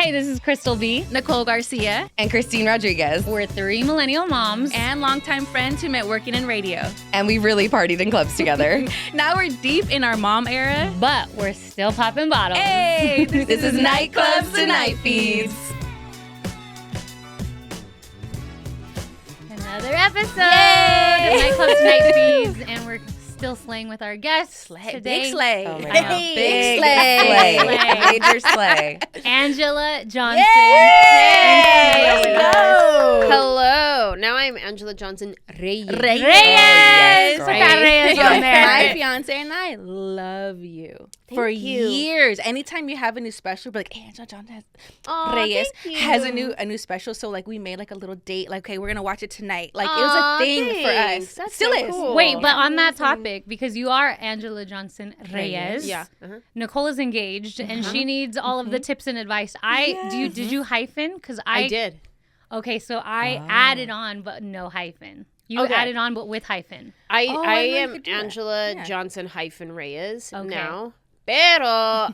Hi, this is Crystal B, Nicole Garcia, and Christine Rodriguez. We're 3 millennial moms and longtime friends who met working in radio. And we really partied in clubs together. Now we're deep in our mom era, but we're still popping bottles. Hey, this is Nightclubs to Nightfeeds. Another episode of Nightclubs to Nightfeeds, and we're still slaying with our guests today. Big slay. Oh my God. Big slay. Major slay. Anjelah Johnson. Yay! Let's go. Hello. Now I'm Anjelah Johnson-Reyes. Yes, Put right. that Reyes on there. My fiance and I love you. For years. Anytime you have a new special, we're like, hey, Anjelah Johnson-Reyes has a new special. So like we made like a little date. Like, okay, we're gonna watch it tonight. Like it was a thing for us. That's Still so is. cool. Wait, but on that topic, because you are Anjelah Johnson-Reyes. Yeah. Nicole is engaged, and she needs all of the tips and advice. Did you hyphen? Because I did. Okay, so I added on, but no hyphen. You added on, but with hyphen. I I am could do that. Anjelah Yeah. Johnson-Reyes Okay. now. Pero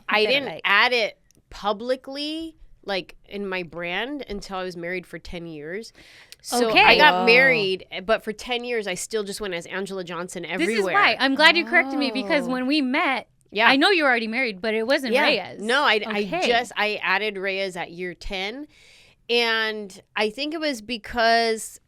I didn't add it publicly, like in my brand, until I was married for 10 years. So Okay. I got married, but for 10 years, I still just went as Anjelah Johnson everywhere. This is why. I'm glad you corrected me, because when we met, Yeah. I know you were already married, but it wasn't Reyes. No, Okay. I added Reyes at year 10. And I think it was because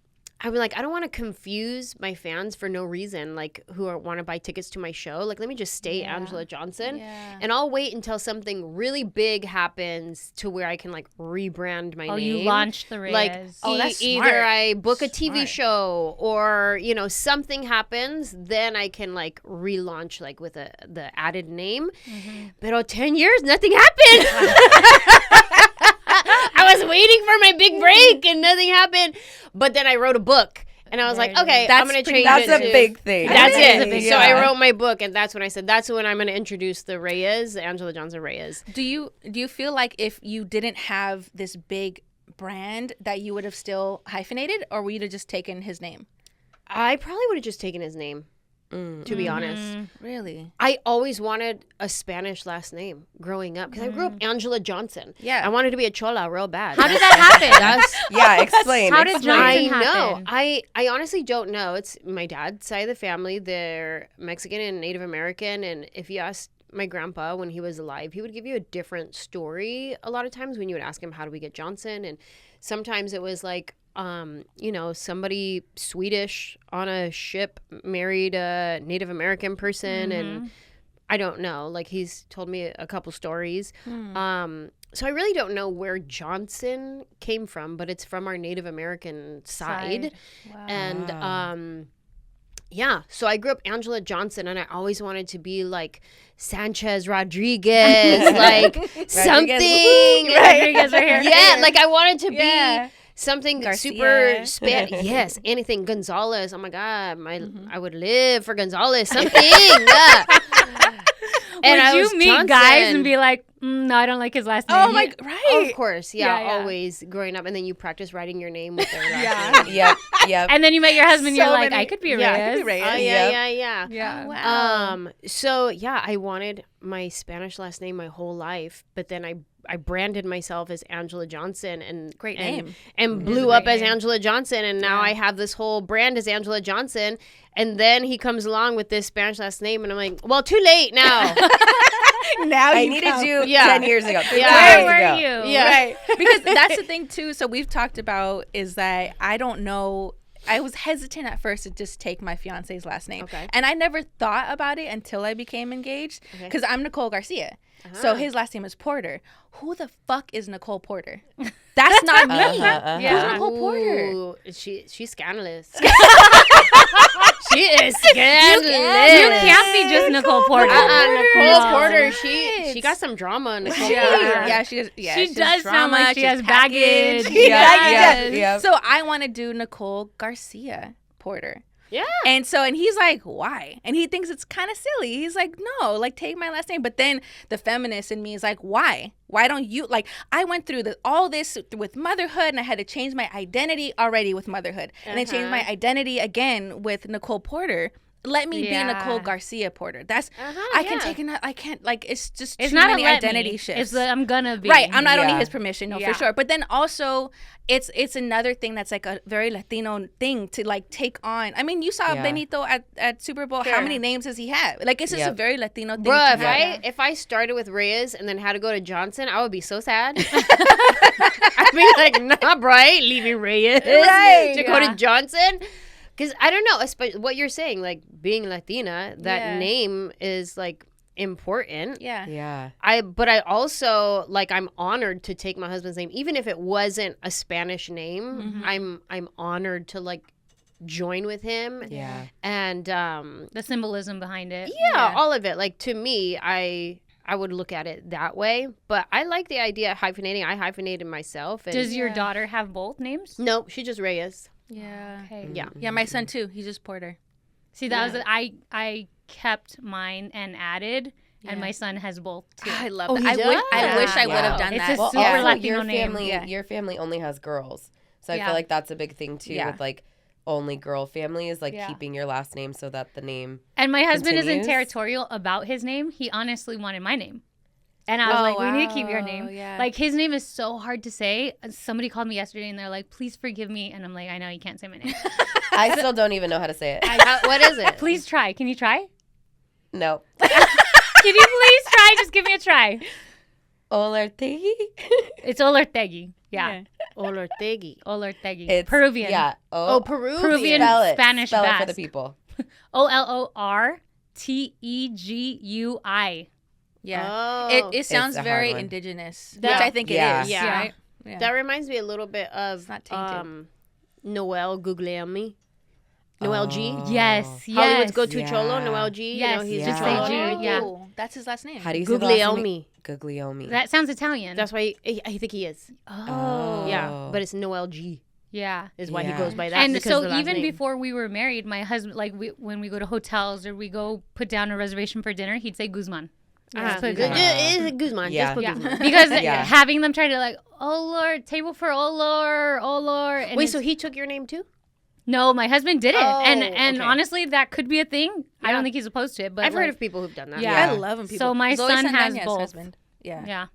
I was like, I don't want to confuse my fans for no reason, like who want to buy tickets to my show. Like, let me just stay Anjelah Johnson. Yeah. And I'll wait until something really big happens to where I can like rebrand my name. Oh, you launched the Reyes. Like that's either smart. I book a TV Smart. show or, you know, something happens, then I can like relaunch like with the added name. But 10 years, nothing happened. I was waiting for my big break and nothing happened. But then I wrote a book and I was like, okay, I'm going to change That's it. a big thing. That's That is a it. big So I Yeah. wrote my book, and that's when I said, that's when I'm going to introduce the Reyes, Anjelah Johnson-Reyes. Do you feel like if you didn't have this big brand that you would have still hyphenated, or would you have just taken his name? I probably would have just taken his name, to be honest. Really? I always wanted a Spanish last name growing up because I grew up Anjelah Johnson. Yeah. I wanted to be a chola real bad. How did that happen? Yeah, explain. How did I Johnson know. happen? I honestly don't know. It's my dad's side of the family. They're Mexican and Native American. And if you asked my grandpa when he was alive, he would give you a different story a lot of times when you would ask him, how do we get Johnson? And sometimes it was like, you know, somebody Swedish on a ship married a Native American person. And I don't know. Like, he's told me a couple stories. So I really don't know where Johnson came from, but it's from our Native American side. Wow. And yeah, so I grew up Anjelah Johnson, and I always wanted to be like Sanchez Rodriguez, like something. Rodriguez right here. Yeah, like I wanted to be Yeah. something Garcia. super Spanish. Yes, anything. Gonzalez. Oh my God, I would live for Gonzalez. Something. Yeah. And I Would was you meet Johnson. guys and be like, no, I don't like his last name? Oh my, right. Of course, yeah, Yeah. always growing up, and then you practice writing your name with their last name. Yep. And then you met your husband, So you're like, many- I could be a yeah, I Reyes. could be Reyes. Oh yeah. Yeah. Oh, wow. So yeah, I wanted my Spanish last name my whole life, but then I branded myself as Anjelah Johnson and Great name. and blew up as Anjelah Johnson, and now I have this whole brand as Anjelah Johnson. And then he comes along with this Spanish last name, and I'm like, well, too late now. Now I you needed come. you Yeah. 10 years ago. Where were you? Yeah. Right. Because that's the thing too. So we've talked about is that I don't know. I was hesitant at first to just take my fiance's last name. Okay. And I never thought about it until I became engaged. Because I'm Nicole Garcia. So his last name is Porter. Who the fuck is Nicole Porter? That's not me. Yeah. Who's Nicole Porter? Ooh, she's scandalous. She is scandalous. You can't be just Nicole Porter. Nicole No. Porter, she got some drama. Nicole Yeah. Porter. Yeah, she is. Yeah, She she's does sound drama, like she she's has baggage. packaged. Yes. Yep. So I want to do Nicole Garcia Porter. Yeah. And he's like, why? And he thinks it's kind of silly. He's like, no, like, take my last name. But then the feminist in me is like, why? Why don't you, like, I went through all this with motherhood, and I had to change my identity already with motherhood. And then change my identity again with Nicole Porter. let me be Yeah. Nicole Garcia Porter. That's I can take it. I can't like it's just It's too not many a let identity me. shifts. It's the I'm gonna be. Right. I don't need Yeah. his permission, no, Yeah. for sure. But then also it's another thing that's like a very Latino thing to like take on. I mean, you saw Yeah. Benito at Super Bowl. How Sure. many names does he have? Like it's just a Yep. very Latino thing. Bruh, to have. if I started with Reyes and then had to go to Johnson, I would be so sad. I'd be like, nah, bro, I ain't leaving Reyes to go to Johnson. Because I don't know, especially what you're saying, like being Latina, that Yeah. name is like important. Yeah. Yeah. But I also like I'm honored to take my husband's name, even if it wasn't a Spanish name. I'm honored to like join with him. Yeah. And the symbolism behind it. yeah, all of it. Like to me, I would look at it that way. But I like the idea of hyphenating. I hyphenated myself. And Does your daughter have both names? no, she just Reyes. Yeah. Okay. Yeah. Yeah, my son too. He's just Porter. See, that was I kept mine and added, and my son has both too. I love Oh, that. he I wish I does? would have Wow. done It's that. a super also, Latino your name. family, Yeah. your family only has girls, so I Yeah. feel like that's a big thing too Yeah. with like only girl families, like Yeah. keeping your last name so that the name. And my husband isn't Continues? territorial about his name. He honestly wanted my name. And I was like, we need to keep your name. Yeah. Like, his name is so hard to say. Somebody called me yesterday and they're like, please forgive me. And I'm like, I know you can't say my name. I still don't even know how to say it. What is it? Please try. Can you try? No. Can you please try? Just give me a try. Olertegi? It's Olortegui. Yeah. Olortegui. Olortegui. It's Peruvian. Yeah. Oh, Peruvian. Peruvian Spell it. Spanish Spell it for the Basque. people. Olortegui. Yeah. Oh. It sounds a hard very one. indigenous, That- which I think Yeah. it is. Yeah. Right? Yeah. That reminds me a little bit of It's not tainted. Noel Guglielmi. Noel G. Oh. Yes. Hollywood's Yes. go-to Yeah. cholo, Noel G. Yes, You know, he's just a say cholo. G, yeah. Oh, that's his last name. How do you say the last name? Guglielmi. Guglielmi. That sounds Italian. That's why I think he is. oh. Yeah, but it's Noel G Yeah. is why Yeah. he goes by that. And because so of the last even name. before we were married, my husband, like when we go to hotels or we go put down a reservation for dinner, he'd say Guzman. Uh-huh. put Good- Guzman. it's Guzman. Yeah. Just put Yeah, Guzman. because Yeah. having them try to like, oh Lord, table for oh Lord. And Wait, it's- so he took your name too? no, my husband did it, Oh, and okay. honestly, that could be a thing. I Yeah. don't think he's opposed to it, but I've heard like, of people who've done that. Yeah. I love him. People. So my Zoe son has Saldana's both. husband. Yeah. yeah.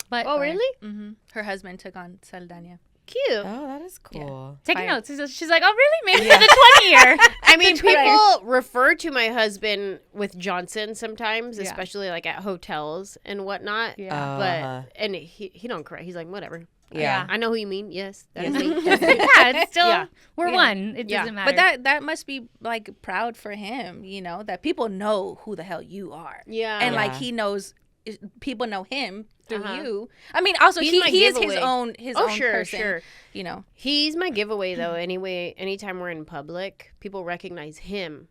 But Oh, really? Mm-hmm. Her husband took on Saldana. Cute. Oh, that is cool. taking Fire. notes. She's like, oh really? Maybe for the 20 year. I mean, Right. people refer to my husband with Johnson sometimes, Yeah. especially like at hotels and whatnot. Yeah. Uh-huh. But and he don't cry. He's like, whatever. Yeah. I know who you mean. Yes, that's Yes. me. Yeah, it's still Yeah. we're Yeah. one. It Yeah. doesn't matter. But that must be like proud for him, you know, that people know who the hell you are. Yeah. And like Yeah. he knows people know him through Uh-huh. you. I mean, also He's he my is his giveaway. own Oh, own sure, person, sure. you know. He's my giveaway though. Anyway, anytime we're in public, people recognize him,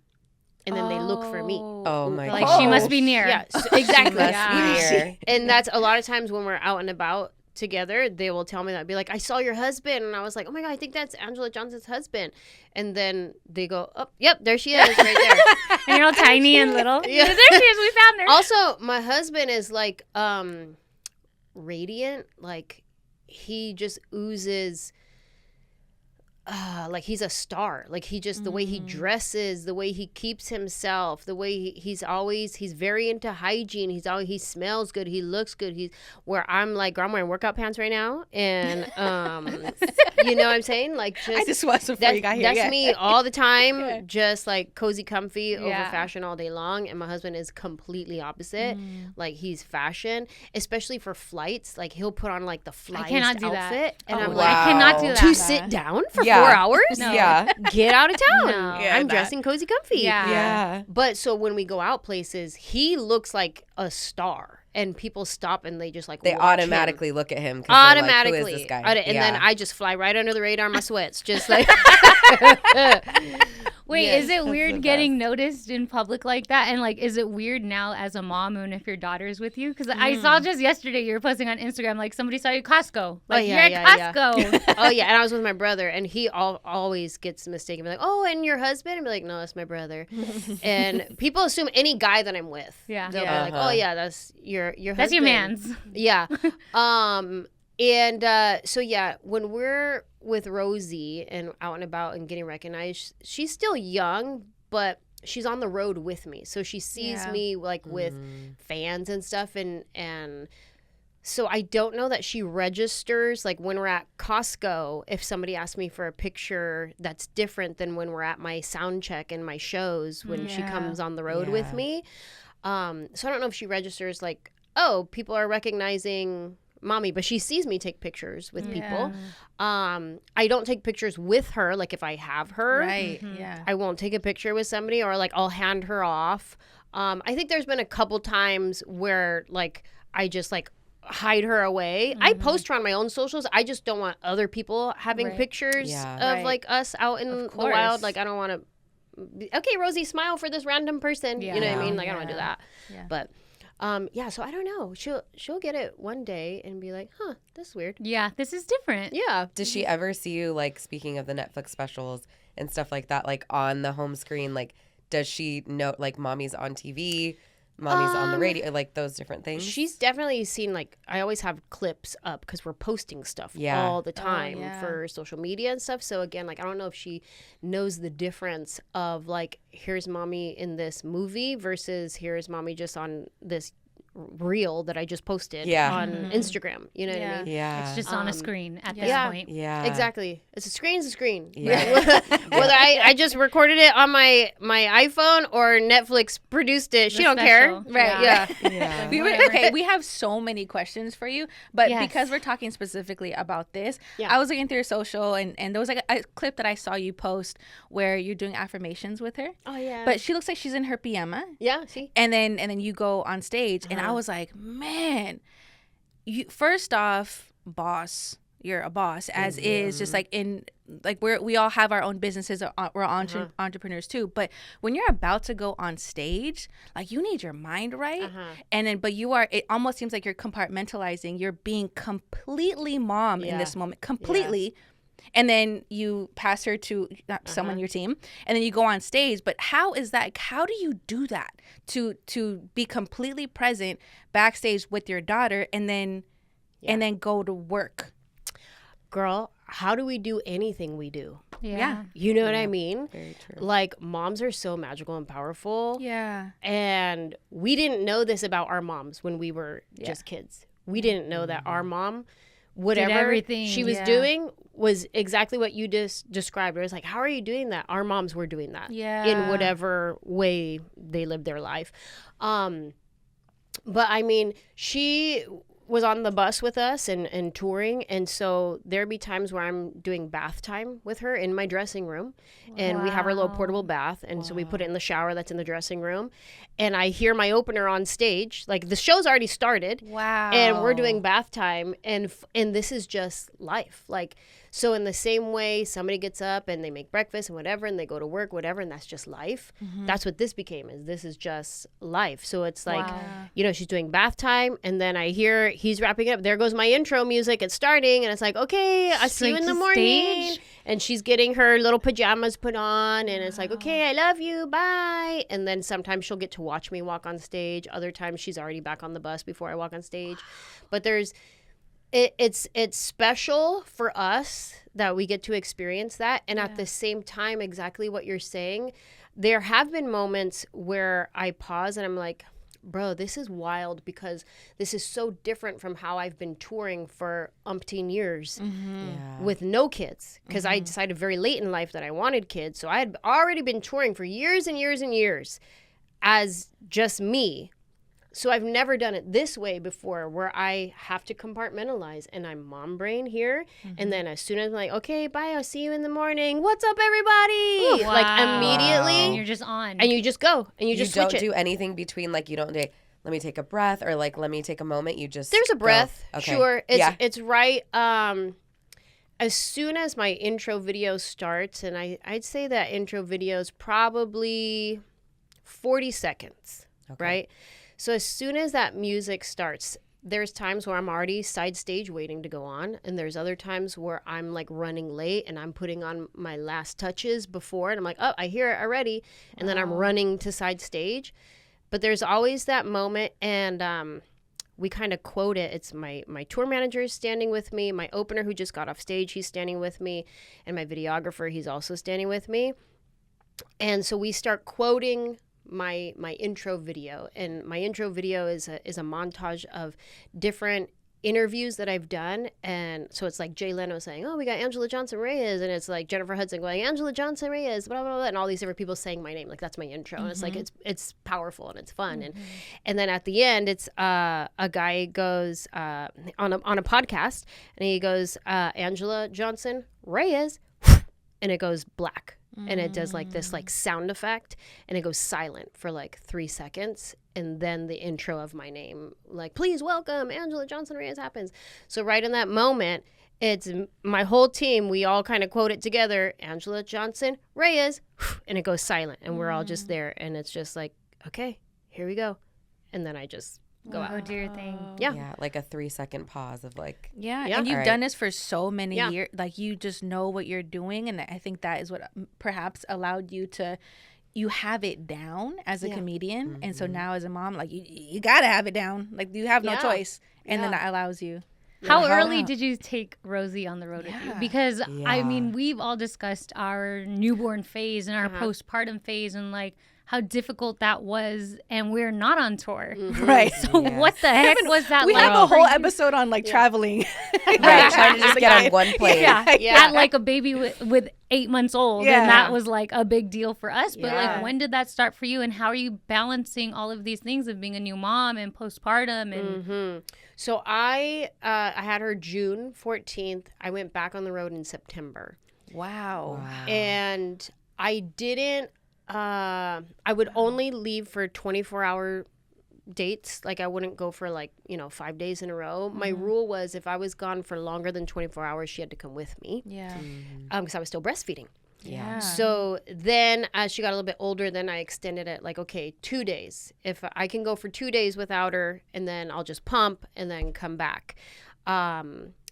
and then they look for me. Oh my like god. she must be near. Yeah, exactly. Must Yeah. be here. And that's a lot of times when we're out and about together, they will tell me that. Be like, I saw your husband, and I was like, oh my god, I think that's Anjelah Johnson's husband. And then they go, oh, yep, there she is, right there. And you're all tiny and little. Yeah. There she is. We found her. Also, my husband is like radiant. Like he just oozes. Like he's a star. Like he just the way he dresses, the way he keeps himself, the way he's very into hygiene. He smells good. He looks good. He's where I'm like, girl, I'm wearing workout pants right now, and you know what I'm saying? Like I just was before you got here. that's yeah. me all the time, just like cozy, comfy, over Yeah. fashion all day long. And my husband is completely opposite. Like he's fashion, especially for flights. Like he'll put on like the flyest cannot do that. outfit, and I'm wow. like, I cannot do that. to sit down for Yeah. 4 hours? No. Yeah. Get out of town. No. Yeah, I'm that. dressing cozy, comfy. Yeah. Yeah. But so when we go out places, he looks like a star, and people stop and they just like They watch automatically look at him. 'Cause they're like, automatically. Who is this guy? And then I just fly right under the radar in my sweats, just like. Wait, Yes, is it the weird getting noticed in public like that? And like, is it weird now as a mom and if your daughter's with you? Because I saw just yesterday you were posting on Instagram like somebody saw you at Costco. Like yeah, you're at yeah. Costco. Oh yeah, and I was with my brother, and he always gets mistaken. Be like, oh, and your husband? And be like, no, that's my brother. And people assume any guy that I'm with. Yeah. They'll Yeah. be like, oh yeah, that's your husband. That's your man's. Yeah. So yeah, when we're with Rosie and out and about and getting recognized, she's still young, but she's on the road with me, so she sees me like with fans and stuff, and so I don't know that she registers, like when we're at Costco, if somebody asks me for a picture that's different than when we're at my sound check and my shows when she comes on the road with me. So I don't know if she registers like, oh, people are recognizing mommy, but she sees me take pictures with people. I don't take pictures with her, like if I have her. Right, I won't take a picture with somebody, or like I'll hand her off. I think there's been a couple times where like I just like hide her away. I post her on my own socials. I just don't want other people having pictures of like us out in the wild. Like I don't want to, okay, Rosie, smile for this random person. You know what I mean? Like I don't want to do that. But so I don't know. She'll get it one day and be like, huh, this is weird. Yeah, this is different. Yeah. Does she ever see you, like, speaking of the Netflix specials and stuff like that, like on the home screen? Like, does she know, like, mommy's on TV? Mommy's on the radio, like those different things? She's definitely seen, like, I always have clips up because we're posting stuff all the time for social media and stuff. So, again, like, I don't know if she knows the difference of, like, here's mommy in this movie versus here's mommy just on this reel that I just posted on Instagram. You know what I mean? Yeah. It's just on a screen at this point. Yeah. Exactly. It's a screen. Yeah. Whether I just recorded it on my iPhone or Netflix produced it, she don't care. Right. Yeah. Okay, we have so many questions for you, but because we're talking specifically about this, I was looking through your social and there was like a clip that I saw you post where you're doing affirmations with her. Oh yeah. But she looks like she's in her pajama. Yeah, see? And then you go on stage and I was like, man, you first off, boss. You're a boss, as is, just like in, like we all have our own businesses. We're entrepreneurs too. But when you're about to go on stage, like you need your mind right, and then but you are. It almost seems like you're compartmentalizing. You're being completely mom in this moment, completely. And then you pass her to someone on your team, and then you go on stage. But how is that? How do you do that to be completely present backstage with your daughter, and then go to work? Girl, how do we do anything we do? Yeah. You know what I mean? Very true. Like, moms are so magical and powerful. Yeah. And we didn't know this about our moms when we were just kids. We didn't know that our mom, whatever she was doing, was exactly what you just described. It was like, how are you doing that? Our moms were doing that in whatever way they lived their life. But I mean, she was on the bus with us and touring, and so there'd be times where I'm doing bath time with her in my dressing room, and we have our little portable bath, and so we put it in the shower that's in the dressing room, and I hear my opener on stage, like the show's already started, and we're doing bath time, and this is just life. Like, so in the same way, somebody gets up and they make breakfast and whatever, and they go to work, whatever, and that's just life. That's what this became, is this is just life. So it's like, you know, she's doing bath time, and then I hear he's wrapping up. There goes my intro music. It's starting, and it's like, okay, I'll see you in the morning. Stage. And she's getting her little pajamas put on, and it's like, okay, I love you, bye. And then sometimes she'll get to watch me walk on stage. Other times she's already back on the bus before I walk on stage. But it's special for us that we get to experience that. And at the same time, exactly what you're saying, there have been moments where I pause and I'm like, bro, this is wild, because this is so different from how I've been touring for umpteen years with no kids, because I decided very late in life that I wanted kids. So I had already been touring for years and years and years as just me. So I've never done it this way before, where I have to compartmentalize, and I'm mom brain here. And then as soon as I'm like, okay, bye, I'll see you in the morning. What's up, everybody? Ooh, like immediately. And you're just on. And you just go. And you just switch don't it. do anything between, like, you don't do, let me take a breath, or like, let me take a moment. You just There's a breath. Go. Okay. Sure. It's right. As soon as my intro video starts, and I'd say that intro video is probably 40 seconds, right? So as soon as that music starts, there's times where I'm already side stage waiting to go on, and there's other times where I'm like running late and I'm putting on my last touches before, and I'm like, oh, I hear it already, and then I'm running to side stage. But there's always that moment, and we kind of quote it. It's my tour manager is standing with me, my opener who just got off stage, he's standing with me, and my videographer, he's also standing with me. And so we start quoting my intro video, and my intro video is a montage of different interviews that I've done. And so it's like Jay Leno saying, oh, we got Anjelah Johnson-Reyes, and it's like Jennifer Hudson going, Anjelah Johnson-Reyes, blah, blah, blah, and all these different people saying my name. Like, that's my intro. And it's like, it's powerful and it's fun. And then at the end, it's a guy goes on a podcast, and he goes, Anjelah Johnson-Reyes, and it goes black. And it does like this like sound effect, and it goes silent for like 3 seconds, and then the intro of my name, like, please welcome Anjelah Johnson-Reyes, happens. So right in that moment, it's my whole team, we all kind of quote it together, Anjelah Johnson-Reyes, and it goes silent, and we're all just there, and it's just like, okay, here we go. And then I just go out. Go do your thing. Yeah, like a 3-second pause of like. Yeah, Yeah. and you've All right. done this for so many Yeah. years. Like, you just know what you're doing, and I think that is what perhaps allowed you to. You have it down as a Yeah. comedian, and so now as a mom, like you gotta have it down. Like, you have no Yeah. choice, and then Yeah. that allows you. How Yeah. early did you take Rosie on the road with you? Yeah. Because I Yeah. mean, we've all discussed our newborn phase and our postpartum phase, and like how difficult that was, and we're not on tour. Right. So Yeah. what the heck was that We like? have a for whole you? episode on like traveling. Right, trying to just get on one plane. Yeah, Yeah. At like a baby with 8 months old, Yeah. and that was like a big deal for us. But Yeah. like, when did that start for you, and how are you balancing all of these things of being a new mom and postpartum? And So I had her June 14th. I went back on the road in September. Wow. And I didn't, I would only leave for 24-hour dates. Like, I wouldn't go for 5 days in a row. My rule was if I was gone for longer than 24 hours, she had to come with me Yeah. because I was still breastfeeding. Yeah. So then as she got a little bit older, then I extended it like, okay, 2 days. If I can go for 2 days without her, and then I'll just pump and then come back.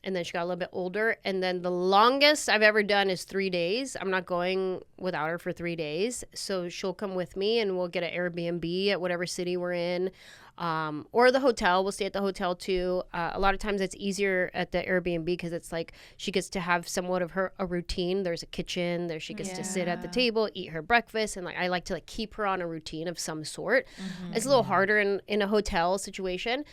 And then she got a little bit older. And then the longest I've ever done is 3 days. I'm not going without her for 3 days. So she'll come with me, and we'll get an Airbnb at whatever city we're in. Or the hotel. We'll stay at the hotel too. A lot of times it's easier at the Airbnb because it's like she gets to have somewhat of a routine. There's a kitchen there. She gets to sit at the table, eat her breakfast. And like, I like to like keep her on a routine of some sort. It's a little harder in a hotel situation.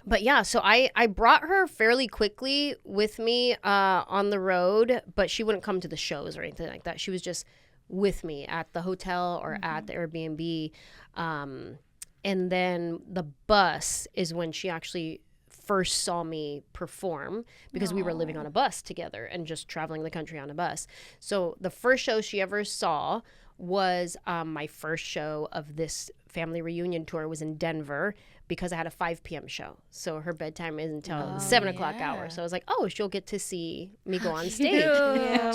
But yeah, so I brought her fairly quickly with me on the road, but she wouldn't come to the shows or anything like that. She was just with me at the hotel or at the Airbnb. And then the bus is when she actually first saw me perform, because we were living on a bus together and just traveling the country on a bus. So the first show she ever saw was my first show of this family reunion tour was in Denver, because I had a 5 p.m. show. So her bedtime is until the 7 o'clock hour. So I was like, oh, she'll get to see me go on stage.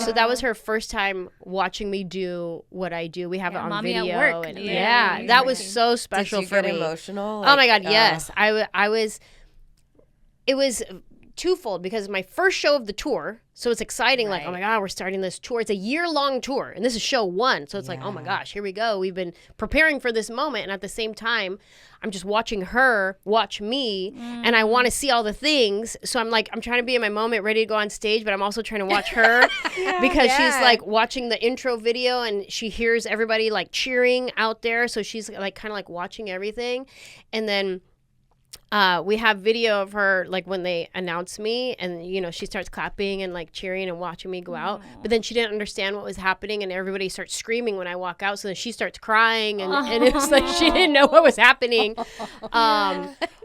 So that was her first time watching me do what I do. We have it on Mommy video. at work. And Yeah. that was so special Did you for get me. emotional? Oh my God, yes. I was, it was twofold, because my first show of the tour, so it's exciting, like, oh my God, we're starting this tour. It's a year-long tour, and this is show 1. So it's like, oh my gosh, here we go. We've been preparing for this moment, and at the same time, I'm just watching her watch me, and I want to see all the things. So I'm like, I'm trying to be in my moment, ready to go on stage, but I'm also trying to watch her because she's like watching the intro video, and she hears everybody like cheering out there. So she's like kind of like watching everything. And then we have video of her like when they announce me, and she starts clapping and like cheering and watching me go out. But then she didn't understand what was happening, and everybody starts screaming when I walk out. So then she starts crying, and it was like she didn't know what was happening.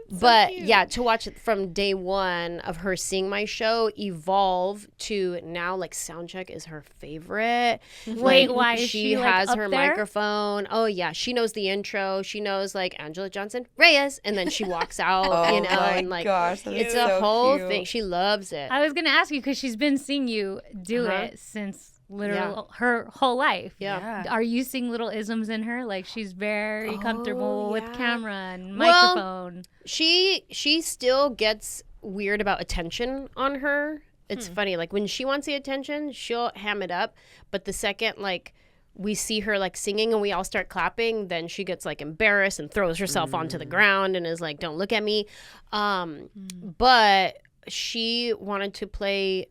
But yeah, to watch it from day one of her seeing my show evolve to now, like, soundcheck is her favorite. Wait, Like, why is she, like, has up her there? microphone. Oh yeah, she knows the intro. She knows like Anjelah Johnson-Reyes, and then she walks out. Oh my and like gosh, that it's is a so whole cute. thing. She loves it. I was gonna ask you, because she's been seeing you do it since literally her whole life. Yeah. Are you seeing little isms in her? Like, she's very comfortable with yeah. camera and Well, microphone. She still gets weird about attention on her. It's funny. Like, when she wants the attention, she'll ham it up. But the second, like, we see her, like, singing and we all start clapping, then she gets, like, embarrassed and throws herself onto the ground and is like, don't look at me. But she wanted to play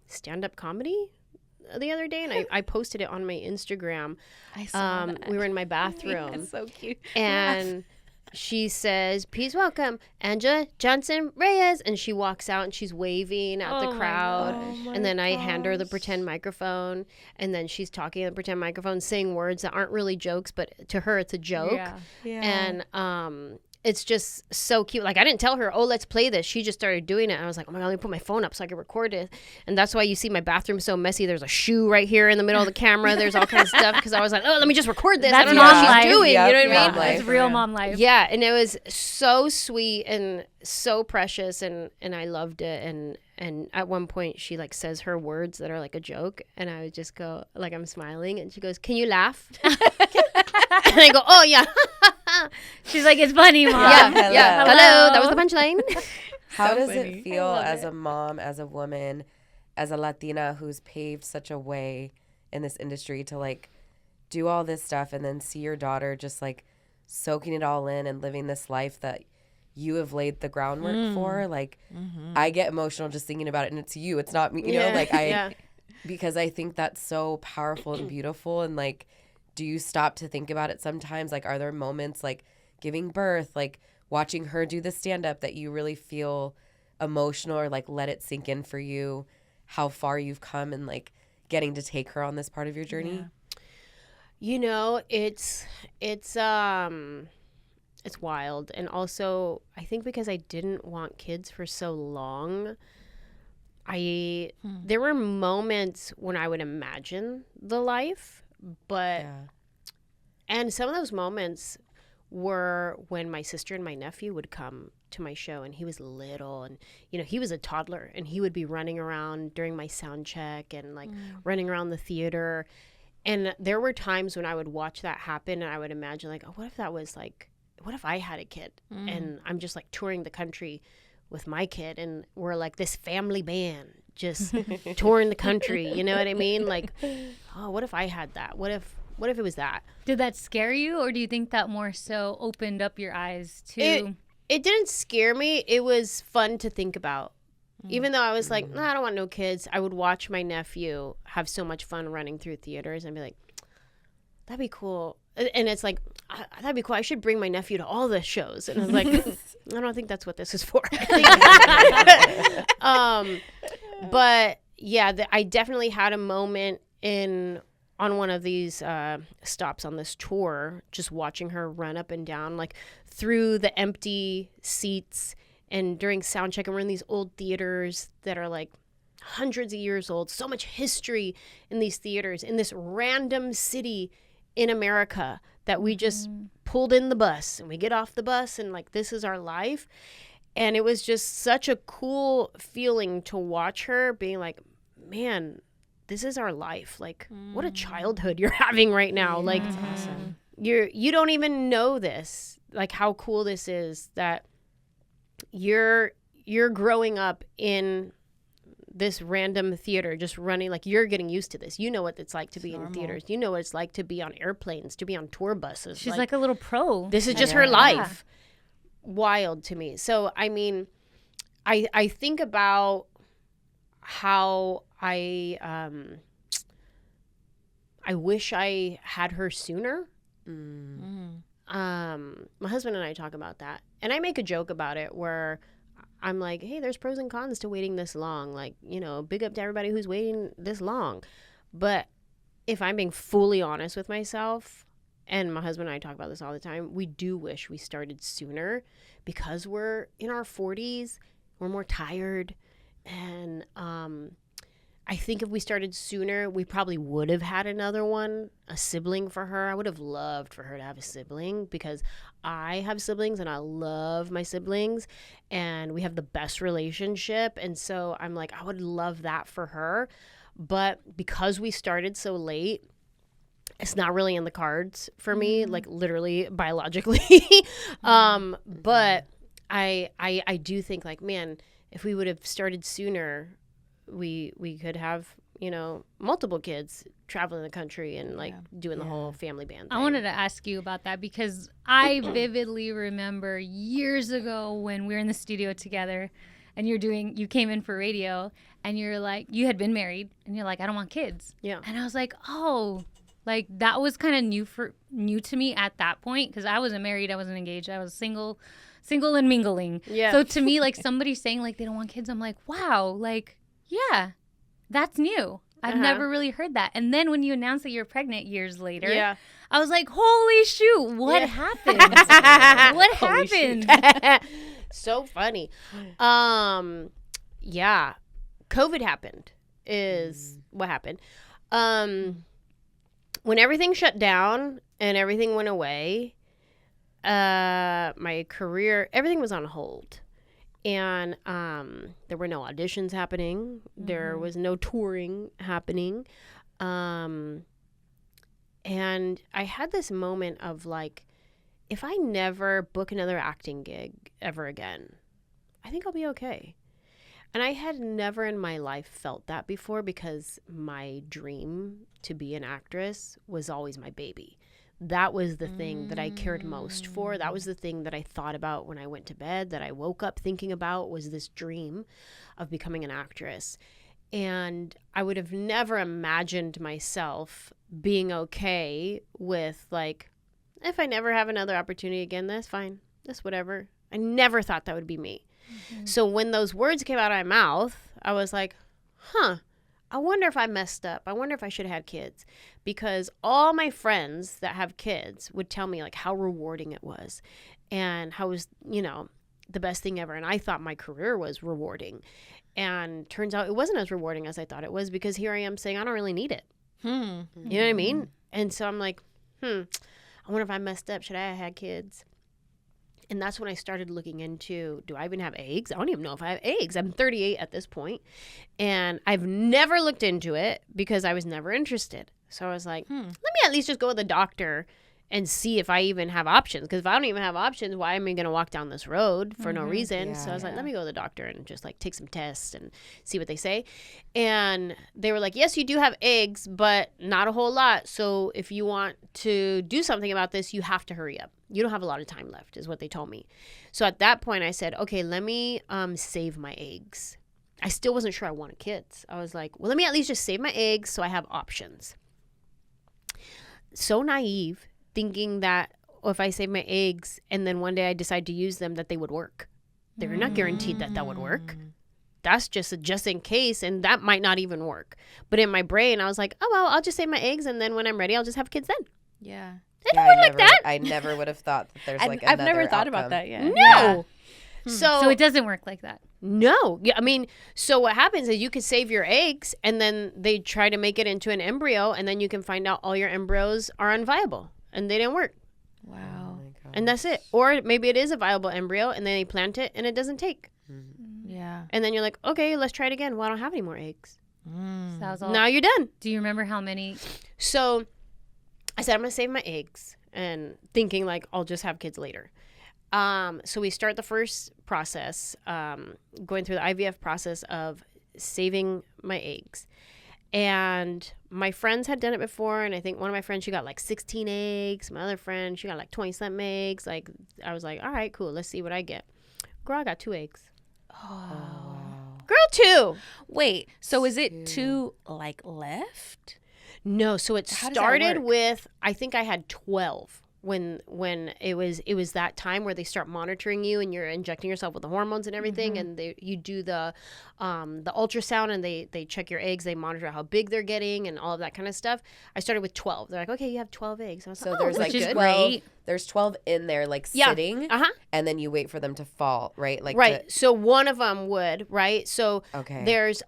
stand-up comedy. the other day, and I posted it on my Instagram. I saw that. We were in my bathroom. That's so cute. And she says, "Please welcome Anjelah Johnson-Reyes," and she walks out and she's waving at the crowd. And then I hand her the pretend microphone, and then she's talking at the pretend microphone, saying words that aren't really jokes, but to her it's a joke. And it's just so cute. Like, I didn't tell her, oh, let's play this. She just started doing it. And I was like, oh my God, let me put my phone up so I can record it. And that's why you see my bathroom so messy. There's a shoe right here in the middle of the camera. There's all kinds of stuff because I was like, oh, let me just record this. That's I don't know what mom she's doing. Yep. You know what I mean? It's real mom life. Yeah, and it was so sweet and so precious, and I loved it. And at one point she like says her words that are like a joke, and I would just go like, I'm smiling, and she goes, "Can you laugh?" And I go, "Oh yeah." She's like, "It's funny, mom." Yeah. Hello. That was the punchline. How does it feel as a mom, as a woman, as a Latina who's paved such a way in this industry to like do all this stuff and then see your daughter just like soaking it all in and living this life that you have laid the groundwork for? Like, I get emotional just thinking about it, and it's you, it's not me, you know, like because I think that's so powerful and beautiful. And like, do you stop to think about it sometimes? Like, are there moments like giving birth, like watching her do the stand-up that you really feel emotional, or like let it sink in for you how far you've come and like getting to take her on this part of your journey? You know, it's wild. And also, I think because I didn't want kids for so long, there were moments when I would imagine the life, but and some of those moments were when my sister and my nephew would come to my show, and he was little, and you know, he was a toddler, and he would be running around during my sound check and like running around the theater. And there were times when I would watch that happen, and I would imagine like, oh, what if I had a kid and I'm just like touring the country with my kid, and we're like this family band just touring the country, you know what I mean? Like, oh, what if I had that? What if it was that? Did that scare you, or do you think that more so opened up your eyes to? It didn't scare me. It was fun to think about. Even though I was like, I don't want no kids, I would watch my nephew have so much fun running through theaters and be like, that'd be cool. And it's like, that'd be cool. I should bring my nephew to all the shows. And I was like, I don't think that's what this is for. But yeah, I definitely had a moment on one of these stops on this tour, just watching her run up and down, like through the empty seats. And during sound check, and we're in these old theaters that are like hundreds of years old, so much history in these theaters, in this random city in America that we just pulled in the bus, and we get off the bus, and like, this is our life. And it was just such a cool feeling to watch her being like, man, this is our life. Like, what a childhood you're having right now. Like, Awesome. you don't even know this, like how cool this is, that you're growing up in this random theater, just running, like you're getting used to this. You know what it's like to be in theaters. You know what it's like to be on airplanes, to be on tour buses. She's like a little pro. This is just her life. Wild to me. So, I mean, I think about how I wish I had her sooner. My husband and I talk about that, and I make a joke about it where I'm like, hey, there's pros and cons to waiting this long. Like, you know, big up to everybody who's waiting this long. But if I'm being fully honest with myself, and my husband and I talk about this all the time, we do wish we started sooner, because we're in our 40s, we're more tired, and I think if we started sooner, we probably would have had another one, a sibling for her. I would have loved for her to have a sibling, because I have siblings and I love my siblings, and we have the best relationship. And so I'm like, I would love that for her. But because we started so late, it's not really in the cards for me, like literally biologically. But I do think like, man, if we would have started sooner, we could have, you know, multiple kids traveling the country and like doing the whole family band thing. I wanted to ask you about that, because I vividly remember years ago when we were in the studio together, and you came in for radio, and you're like, you had been married, and you're like, I don't want kids. Yeah. And I was like, oh, like that was kind of new to me at that point, because I wasn't married, I wasn't engaged, I was single and mingling. Yeah. So to me, like somebody saying like they don't want kids, I'm like, wow, like, yeah, that's new. I've never really heard that. And then when you announced that you're pregnant years later, I was like, holy shoot, what happened? What happened? So funny. Yeah. COVID happened is what happened. When everything shut down and everything went away, my career, everything was on hold. And there were no auditions happening. There was no touring happening. And I had this moment of like, if I never book another acting gig ever again, I think I'll be okay. And I had never in my life felt that before, because my dream to be an actress was always my baby. That was the thing that I cared most for. That was the thing that I thought about when I went to bed, that I woke up thinking about, was this dream of becoming an actress. And I would have never imagined myself being okay with like, if I never have another opportunity again, that's fine. That's whatever. I never thought that would be me. So when those words came out of my mouth, I was like, I wonder if I messed up. I wonder if I should have had kids. Because all my friends that have kids would tell me like how rewarding it was and how it was, the best thing ever. And I thought my career was rewarding. And turns out it wasn't as rewarding as I thought it was, because here I am saying I don't really need it. You know what I mean? And so I'm like, I wonder if I messed up. Should I have had kids? And that's when I started looking into, do I even have eggs? I don't even know if I have eggs. I'm 38 at this point, and I've never looked into it because I was never interested. So I was like, let me at least just go to the doctor and see if I even have options. Because if I don't even have options, why am I going to walk down this road for no reason? So I was like, let me go to the doctor and just like take some tests and see what they say. And they were like, yes, you do have eggs, but not a whole lot. So if you want to do something about this, you have to hurry up. You don't have a lot of time left, is what they told me. So at that point I said, okay, let me save my eggs. I still wasn't sure I wanted kids. I was like, well, let me at least just save my eggs so I have options. So naive, thinking that if I save my eggs and then one day I decide to use them, that they would work. They're not guaranteed that would work. That's just a just in case, and that might not even work. But in my brain, I was like, oh, well, I'll just save my eggs, and then when I'm ready, I'll just have kids then. Yeah. It don't work like that. I never would have thought that there's like I've never another thought outcome. about that yet. No. Yeah. So it doesn't work like that. No. Yeah, I mean, so what happens is you could save your eggs and then they try to make it into an embryo, and then you can find out all your embryos are unviable and they didn't work. Wow. And that's it. Or maybe it is a viable embryo and then they plant it and it doesn't take. Yeah. And then you're like, okay, let's try it again. Well, I don't have any more eggs. So that was all. Now you're done. Do you remember how many? So I said, I'm going to save my eggs, and thinking like I'll just have kids later. So we start the first process, going through the IVF process of saving my eggs. And my friends had done it before, and I think one of my friends, she got like 16 eggs. My other friend, she got like 20-something eggs. Like, I was like, all right, cool, let's see what I get. Girl, I got 2 eggs. Oh. Girl, 2. Wait, so is it 2 like left? No, so it How does that started work? with, I think I had 12 when it was that time where they start monitoring you and you're injecting yourself with the hormones and everything, and you do the ultrasound and they check your eggs, they monitor how big they're getting and all of that kind of stuff. I started with 12. They're like, okay, you have 12 eggs. I was So like, there's that's like good. 12. There's 12 in there, like sitting, Uh-huh. and then you wait for them to fall, right? Like Right. So one of them would, right? So Okay. there's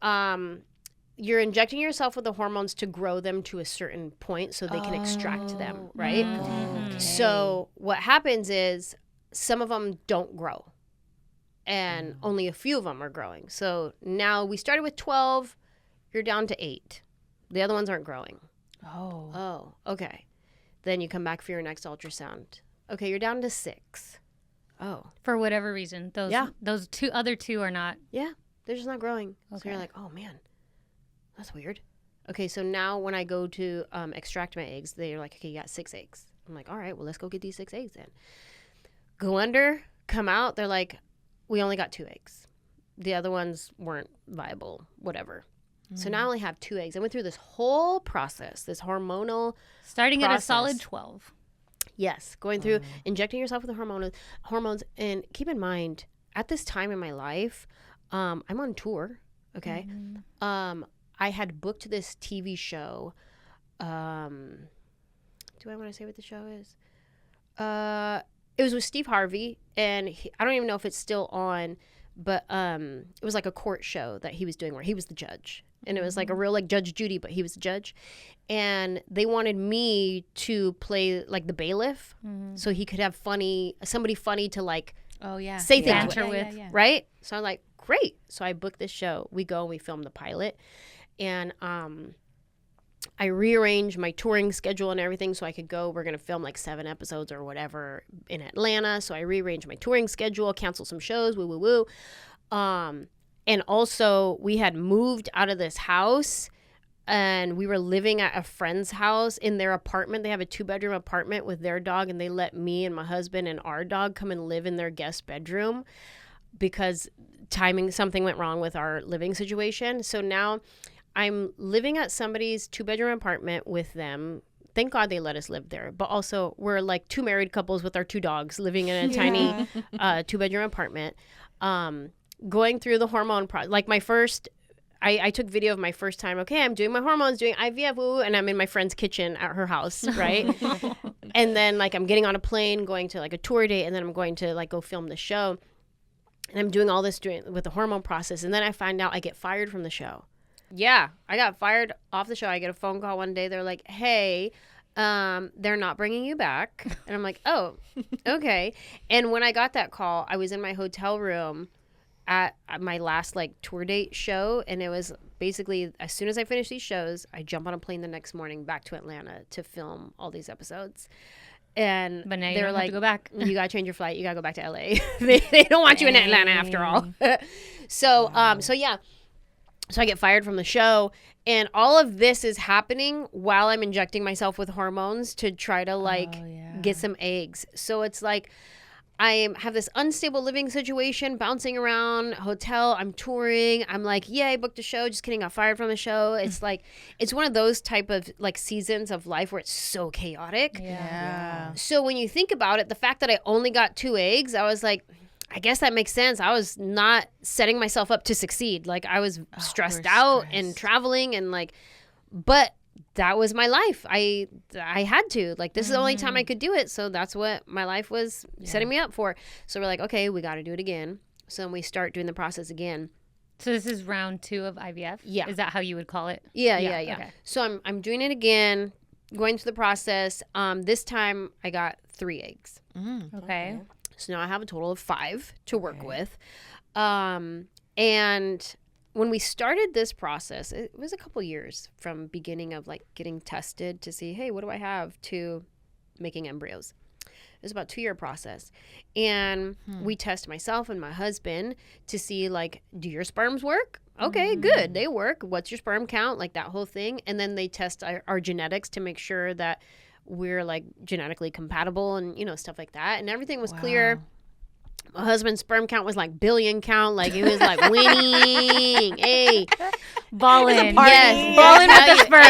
you're injecting yourself with the hormones to grow them to a certain point so they can extract them, right? Okay. So what happens is some of them don't grow, and only a few of them are growing. So now we started with 12, you're down to 8. The other ones aren't growing. Oh. Oh, okay. Then you come back for your next ultrasound. Okay, you're down to 6. Oh, For whatever reason, those Yeah. those other two are not. yeah, they're just not growing. So Okay. you're like, oh man, that's weird. Okay, so now when I go to extract my eggs, they're like, okay, you got 6 eggs. I'm like, all right, well, let's go get these 6 eggs then. Go under, come out. They're like, we only got 2 eggs. the other ones weren't viable, whatever. So now I only have 2 eggs. I went through this whole process, this hormonal starting process. at a solid 12. Yes, going through injecting yourself with the hormones. And keep in mind, at this time in my life, I'm on tour. Okay, I had booked this TV show. Do I want to say what the show is? It was with Steve Harvey, and I don't even know if it's still on, but it was like a court show that he was doing where he was the judge. And it was like a real like Judge Judy, but he was the judge. And they wanted me to play like the bailiff, so he could have somebody funny to like say things with, right? So I'm like, great. So I booked this show. We go and we film the pilot, and I rearranged my touring schedule and everything so I could go. We're going to film like 7 episodes or whatever in Atlanta. So I rearranged my touring schedule, canceled some shows, woo. And also we had moved out of this house and we were living at a friend's house in their apartment. They have a 2-bedroom apartment with their dog, and they let me and my husband and our dog come and live in their guest bedroom because something went wrong with our living situation. So now I'm living at somebody's 2-bedroom apartment with them. Thank God they let us live there. But also we're like 2 married couples with our 2 dogs living in a tiny 2-bedroom apartment. Going through the hormone process. Like my first, I took video of my first time. Okay, I'm doing my hormones, doing IVF, and I'm in my friend's kitchen at her house, right? And then like I'm getting on a plane, going to like a tour date, and then I'm going to like go film the show. And I'm doing all this with the hormone process. And then I find out I get fired from the show. Yeah, I got fired off the show. I get a phone call one day. They're like, hey, they're not bringing you back. And I'm like, oh, okay. And when I got that call, I was in my hotel room at my last like tour date show. And it was basically as soon as I finished these shows, I jump on a plane the next morning back to Atlanta to film all these episodes. But now you don't have to go back. You got to change your flight. You got to go back to LA. they don't want you in Atlanta after all. So I get fired from the show, and all of this is happening while I'm injecting myself with hormones to try to get some eggs. So it's like I have this unstable living situation, bouncing around, hotel, I'm touring. I'm like, yeah, I booked a show. Just kidding, got fired from the show. It's like, it's one of those type of like seasons of life where it's so chaotic. Yeah. So when you think about it, the fact that I only got 2 eggs, I was like, I guess that makes sense. I was not setting myself up to succeed. Like I was stressed out and traveling and like, but that was my life. I had to, like, this is the only time I could do it. So that's what my life was setting me up for. So we're like, okay, we got to do it again. So then we start doing the process again. So this is round 2 of IVF? Yeah. Is that how you would call it? Yeah. Okay. So I'm doing it again, going through the process. This time I got 3 eggs. Okay. So now I have a total of 5 to work with. And when we started this process, it was a couple years from beginning of like getting tested to see, hey, what do I have, to making embryos. It was about a 2-year process. And we test myself and my husband to see like, do your sperms work? Okay, good. They work. What's your sperm count? Like that whole thing. And then they test our genetics to make sure that we're like genetically compatible and, you know, stuff like that. And everything was clear. My husband's sperm count was like billion count. Like it was like winning. Hey. Ballin'. Yes. Ballin' with the sperm.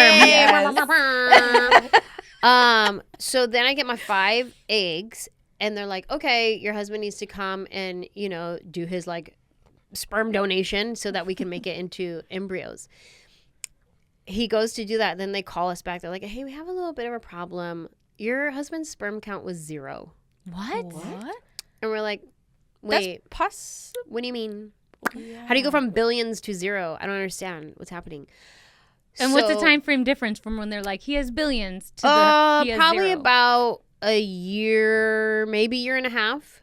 Yes. So then I get my 5 eggs and they're like, okay, your husband needs to come and, you know, do his like sperm donation so that we can make it into embryos. He goes to do that. Then they call us back. They're like, hey, we have a little bit of a problem. Your husband's sperm count was 0. What? And we're like, wait, what do you mean? Yeah. How do you go from billions to 0? I don't understand what's happening. And what's the time frame difference from when they're like, he has billions to he has probably 0? About a year, maybe year and a half.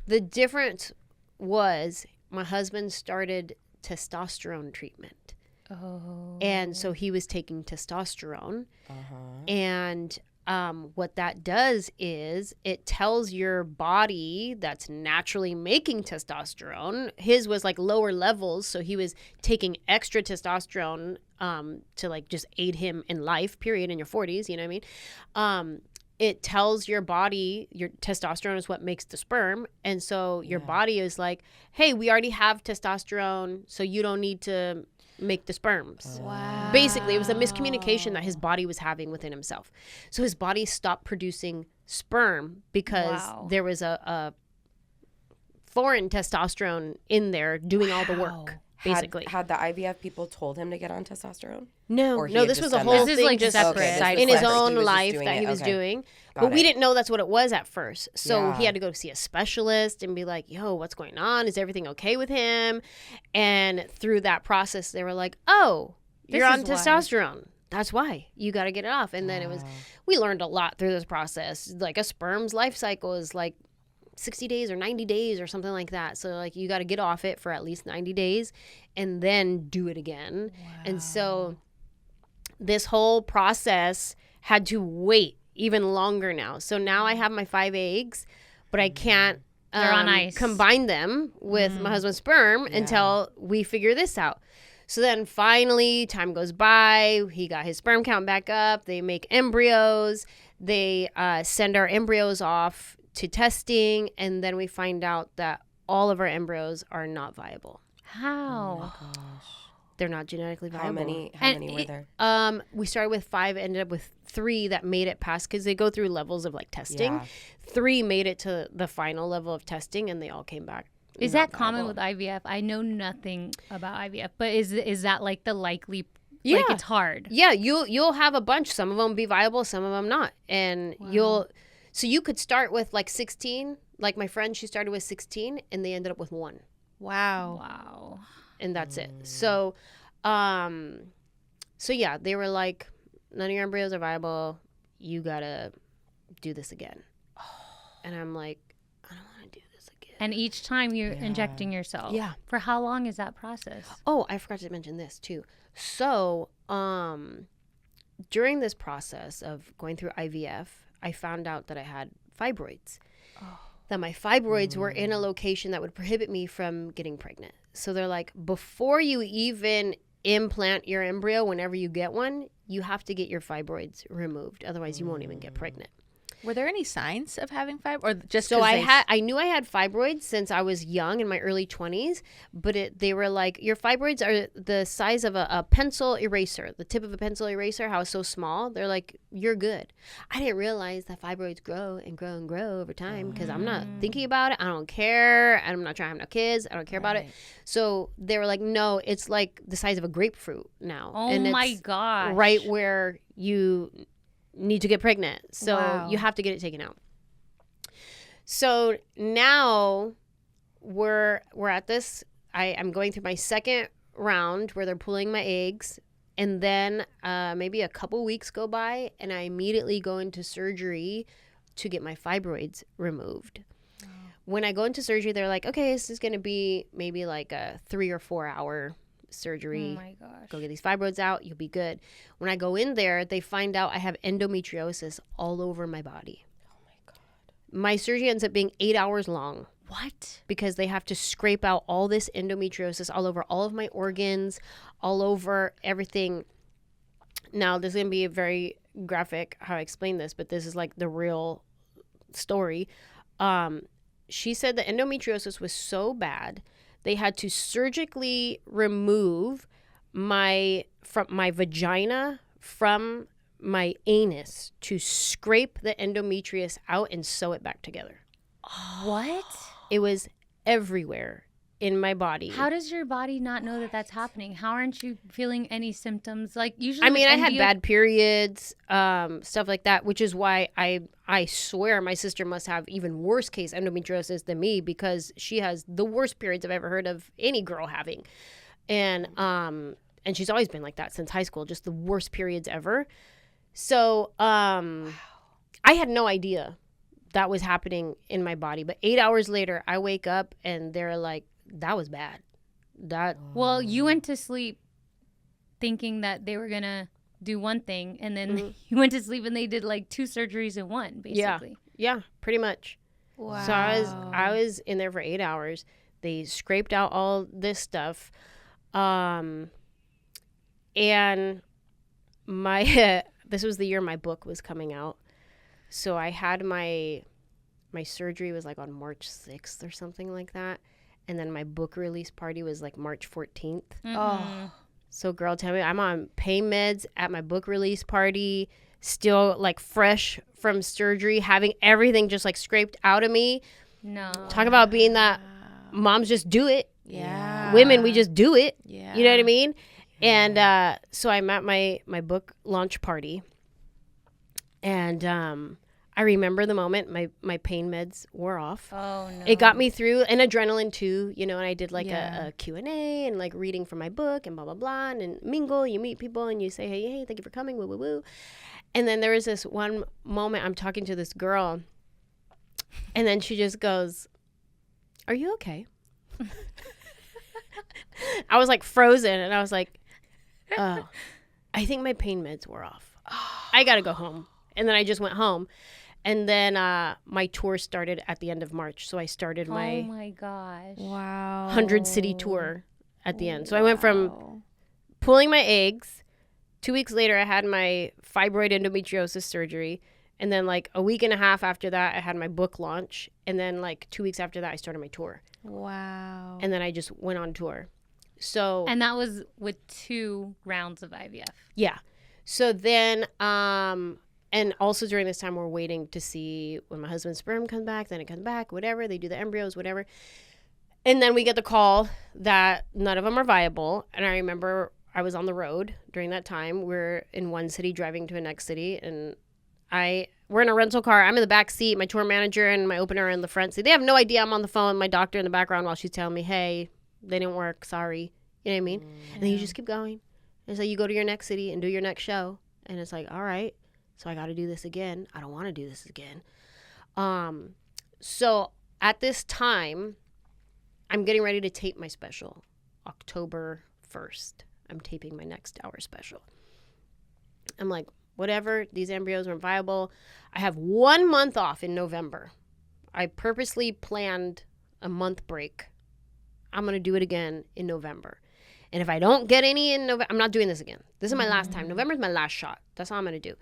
The difference was my husband started testosterone treatment. Oh. And so he was taking testosterone. And what that does is it tells your body that's naturally making testosterone. His was like lower levels, so he was taking extra testosterone to like just aid him in life, period, in your 40s, you know what I mean? it tells your body, your testosterone is what makes the sperm. And so your body is like, hey, we already have testosterone, so you don't need to make the sperms. Wow. Basically, it was a miscommunication that his body was having within himself. So his body stopped producing sperm because there was a foreign testosterone in there doing all the work. Basically, had the IVF people told him to get on testosterone? No, this was a whole thing, like just separate in his own life that he was doing. But we didn't know that's what it was at first. So he had to go see a specialist and be like, yo, what's going on? Is everything okay with him? And through that process, they were like, oh, you're on testosterone. That's why you got to get it off. And then we learned a lot through this process. Like a sperm's life cycle is like 60 days or 90 days or something like that. So like you got to get off it for at least 90 days and then do it again. Wow. And so this whole process had to wait even longer now. So now I have my 5 eggs, but I can't They're on ice. Combine them with my husband's sperm until we figure this out. So then finally time goes by. He got his sperm count back up. They make embryos. They send our embryos off to testing, and then we find out that all of our embryos are not viable. How? Oh my gosh. They're not genetically viable. How many were there? We started with 5, ended up with 3 that made it past, because they go through levels of like testing. Yeah. 3 made it to the final level of testing, and they all came back. Is that common with IVF? I know nothing about IVF, but is that like the likely? Yeah, like it's hard. Yeah, you'll have a bunch. Some of them be viable, some of them not, and So you could start with like 16. Like my friend, she started with 16 and they ended up with 1. Wow. And that's it. So, yeah, they were like, none of your embryos are viable. You gotta do this again. And I'm like, I don't want to do this again. And each time you're injecting yourself. Yeah. For how long is that process? Oh, I forgot to mention this too. So, during this process of going through IVF, I found out that I had fibroids. That my fibroids were in a location that would prohibit me from getting pregnant. So they're like, before you even implant your embryo, whenever you get one, you have to get your fibroids removed. Otherwise, you won't even get pregnant. Were there any signs of having fibroids? Or just so I knew I had fibroids since I was young, in my early 20s, but they were like, your fibroids are the size of a pencil eraser, the tip of a pencil eraser, how it's so small. They're like, you're good. I didn't realize that fibroids grow and grow and grow over time, because I'm not thinking about it. I don't care. I'm not trying to have no kids. I don't care about it. So they were like, no, it's like the size of a grapefruit now. Oh, and my gosh. Right where you need to get pregnant. So you have to get it taken out. So now we're at this, I'm going through my second round where they're pulling my eggs, and then maybe a couple weeks go by and I immediately go into surgery to get my fibroids removed. When I go into surgery, they're like, okay, this is going to be maybe like a 3 or 4 hour surgery. Oh my gosh. Go get these fibroids out. You'll be good. When I go in there, they find out I have endometriosis all over my body. Oh my God. My surgery ends up being 8 hours long. What? Because they have to scrape out all this endometriosis all over all of my organs, all over everything. Now, this is going to be a very graphic how I explain this, but this is like the real story. She said the endometriosis was so bad they had to surgically remove my vagina from my anus to scrape the endometrius out and sew it back together. What? It was everywhere in my body. How does your body not know that that's happening? How aren't you feeling any symptoms? Like usually, I mean, I had bad periods, stuff like that, which is why I swear my sister must have even worse case endometriosis than me, because she has the worst periods I've ever heard of any girl having. And she's always been like that since high school, just the worst periods ever. So I had no idea that was happening in my body. But 8 hours later, I wake up and they're like, that was bad. Well, you went to sleep thinking that they were going to do one thing, and then you went to sleep and they did like 2 surgeries in one, basically. Yeah, pretty much. Wow. So I was in there for 8 hours. They scraped out all this stuff. And my this was the year my book was coming out. So I had my surgery was like on March 6th or something like that. And then my book release party was like March 14th. Mm-hmm. Oh. So girl, tell me, I'm on pain meds at my book release party, still like fresh from surgery, having everything just like scraped out of me. No. Talk about being that moms just do it. Yeah. Women, we just do it. Yeah. You know what I mean? And so I'm at my book launch party. And I remember the moment my pain meds wore off. Oh, no. It got me through, and adrenaline too, you know, and I did like a Q&A and like reading from my book and blah, blah, blah. And mingle, you meet people and you say, hey, thank you for coming, woo, woo, woo. And then there was this one moment I'm talking to this girl, and then she just goes, are you okay? I was like frozen, and I was like, oh, I think my pain meds wore off. I got to go home. And then I just went home. And then my tour started at the end of March. So I started my, oh my gosh. Wow. 100-city tour at the end. So I went from pulling my eggs. 2 weeks later, I had my fibroid endometriosis surgery. And then like a week and a half after that, I had my book launch. And then like 2 weeks after that, I started my tour. Wow. And then I just went on tour. So And that was with 2 rounds of IVF. yeah. So then, and also during this time, we're waiting to see when my husband's sperm comes back, then it comes back, whatever. They do the embryos, whatever. And then we get the call that none of them are viable. And I remember I was on the road during that time. We're in one city driving to the next city. And we're in a rental car. I'm in the back seat. My tour manager and my opener are in the front seat. They have no idea I'm on the phone. My doctor in the background while she's telling me, hey, they didn't work. Sorry. You know what I mean? And then you just keep going. And it's like you go to your next city and do your next show. And it's like, all right. So I got to do this again. I don't want to do this again. So at this time, I'm getting ready to tape my special. October 1st, I'm taping my next hour special. I'm like, whatever, these embryos aren't viable. I have 1 month off in November. I purposely planned a month break. I'm going to do it again in November. And if I don't get any in November, I'm not doing this again. This is my last time. November is my last shot. That's all I'm going to do.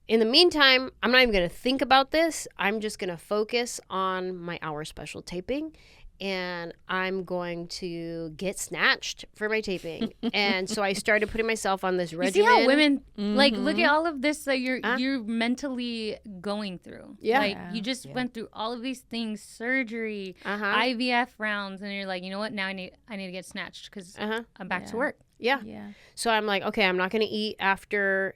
In the meantime, I'm not even going to think about this. I'm just going to focus on my hour special taping. And I'm going to get snatched for my taping. And so I started putting myself on this regimen. You see how women, like, look at all of this that you're mentally going through. Yeah. Like, you just went through all of these things, surgery, IVF rounds, and you're like, you know what? Now I need to get snatched because I'm back to work. Yeah. So I'm like, okay, I'm not going to eat after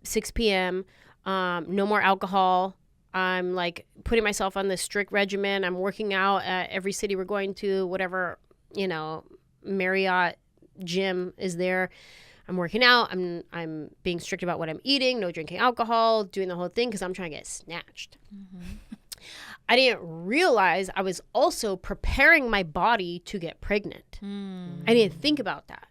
6 p.m. No more alcohol. I'm like putting myself on this strict regimen. I'm working out at every city we're going to, whatever, you know, Marriott gym is there. I'm working out. I'm being strict about what I'm eating, no drinking alcohol, doing the whole thing because I'm trying to get snatched. I didn't realize I was also preparing my body to get pregnant. I didn't think about that.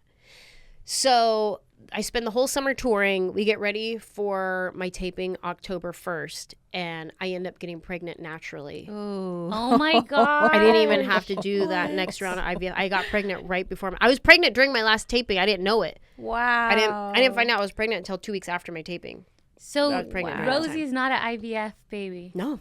So I spend the whole summer touring. We get ready for my taping October 1st, and I end up getting pregnant naturally. Ooh. Oh my God. I didn't even have to do that next round of IVF. I got pregnant right before. I was pregnant during my last taping. I didn't know it. Wow. I didn't find out I was pregnant until 2 weeks after my taping. So I was pregnant during that time. Rosie's not an IVF baby. No.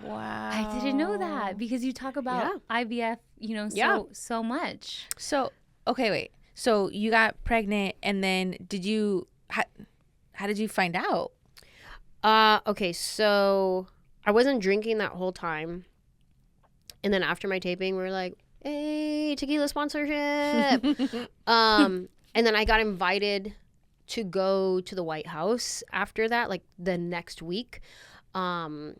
Wow. I didn't know that because you talk about IVF, you know, so much. So, okay, wait. So you got pregnant, and then how did you find out? Okay, so I wasn't drinking that whole time. And then after my taping, we were like, hey, tequila sponsorship. And then I got invited to go to the White House after that, like the next week. With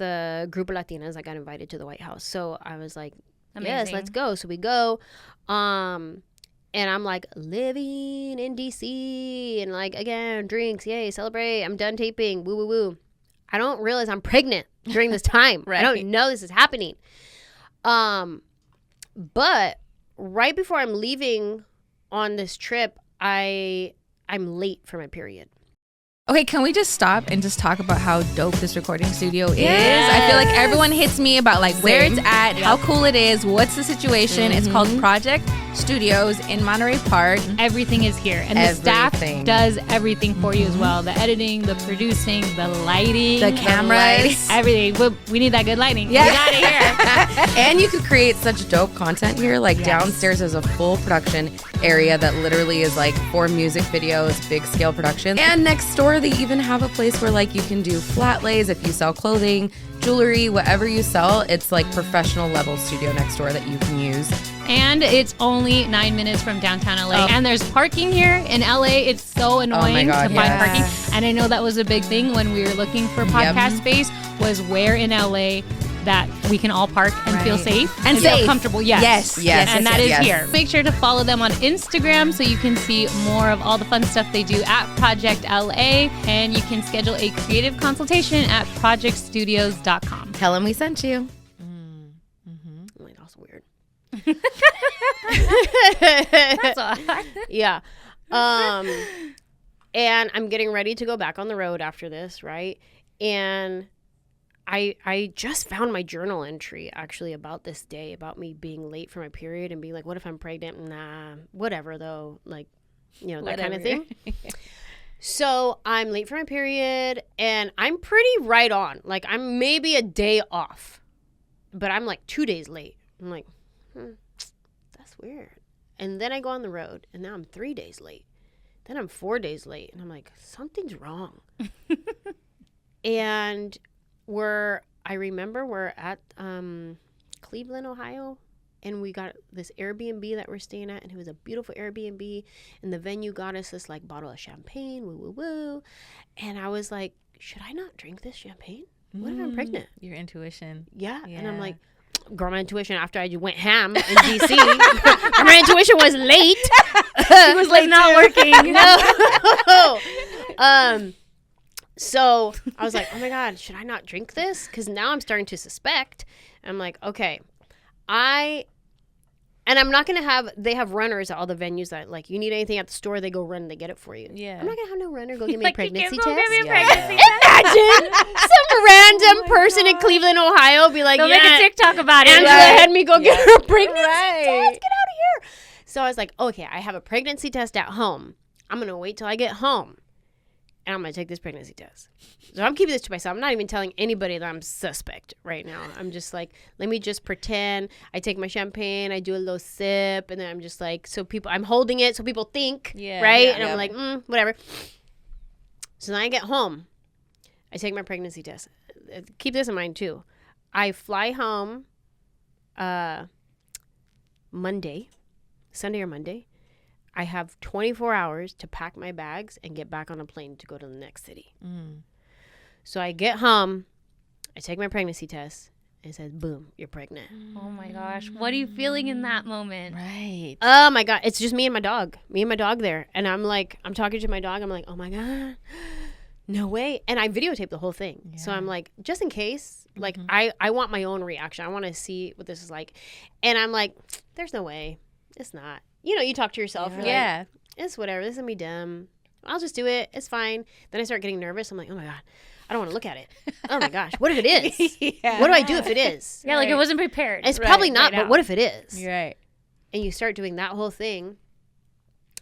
a group of Latinas, I got invited to the White House. So I was like, yes, let's go. So we go. And I'm like living in DC and like, again, drinks. Yay, celebrate. I'm done taping. Woo, woo, woo. I don't realize I'm pregnant during this time. Right. I don't know this is happening. But right before I'm leaving on this trip, I'm late for my period. Okay, can we just stop and just talk about how dope this recording studio is? I feel like everyone hits me about like where it's at, how cool it is, what's the situation. It's called Project Studios in Monterey Park. Everything is here. And the staff does everything for you as well. The editing, the producing, the lighting. The cameras. Everything. We need that good lighting. Yeah. We got it here. And you could create such dope content here. Like downstairs is a full production area that literally is like for music videos, big scale production. And next door, they even have a place where like you can do flat lays if you sell clothing, jewelry, whatever you sell. It's like professional level studio next door that you can use. And it's only 9 minutes from downtown LA. And there's parking here in LA. It's so annoying to find parking. And I know that was a big thing when we were looking for podcast space, was where in LA that we can all park and feel safe and feel comfortable. Yes. And that is here. Make sure to follow them on Instagram so you can see more of all the fun stuff they do at Project LA. And you can schedule a creative consultation at projectstudios.com. Tell them we sent you. Like, that's weird. That's all. Yeah. And I'm getting ready to go back on the road after this, right? And I just found my journal entry actually about this day, about me being late for my period and being like, what if I'm pregnant? Nah, whatever though. Like, you know, that kind of thing. So I'm late for my period and I'm pretty right on. Like, I'm maybe a day off, but I'm like 2 days late. I'm like, that's weird. And then I go on the road and now I'm 3 days late. Then I'm 4 days late and I'm like, something's wrong. And I remember we're at Cleveland, Ohio, and we got this Airbnb that we're staying at, and it was a beautiful Airbnb, and the venue got us this like bottle of champagne, woo. And I was like, should I not drink this champagne? What if I'm pregnant? Your intuition. Yeah. And I'm like, girl, my intuition after I just went ham in DC, my intuition was late. It was like not working. No. So I was like, oh my God, should I not drink this? Because now I'm starting to suspect. I'm like, okay, and I'm not going to have, they have runners at all the venues that like, you need anything at the store, they go run and they get it for you. Yeah. I'm not going to have no runner go give me a pregnancy test. Imagine some random person in Cleveland, Ohio be like, they'll make a TikTok about it. Anjelah had me go get her a pregnancy test. Get out of here. So I was like, okay, I have a pregnancy test at home. I'm going to wait till I get home. And I'm going to take this pregnancy test. So I'm keeping this to myself. I'm not even telling anybody that I'm suspect right now. I'm just like, let me just pretend. I take my champagne. I do a little sip. And then I'm just like, I'm holding it so people think, right? And I'm like, whatever. So then I get home. I take my pregnancy test. Keep this in mind, too. I fly home Sunday or Monday. I have 24 hours to pack my bags and get back on a plane to go to the next city. So I get home, I take my pregnancy test, and it says, boom, you're pregnant. Oh my gosh. What are you feeling in that moment? Right. Oh my God. It's just me and my dog there. And I'm like, I'm talking to my dog. I'm like, oh my God, no way. And I videotape the whole thing. Yeah. So I'm like, just in case, like, I want my own reaction. I want to see what this is like. And I'm like, there's no way. It's not. You know, you talk to yourself. Yeah. Like, it's whatever. This is going to be dumb. I'll just do it. It's fine. Then I start getting nervous. I'm like, oh my God, I don't want to look at it. Oh my gosh. What if it is? What do I do if it is? Yeah, like it wasn't prepared. It's probably not, but what if it is? You're right. And you start doing that whole thing.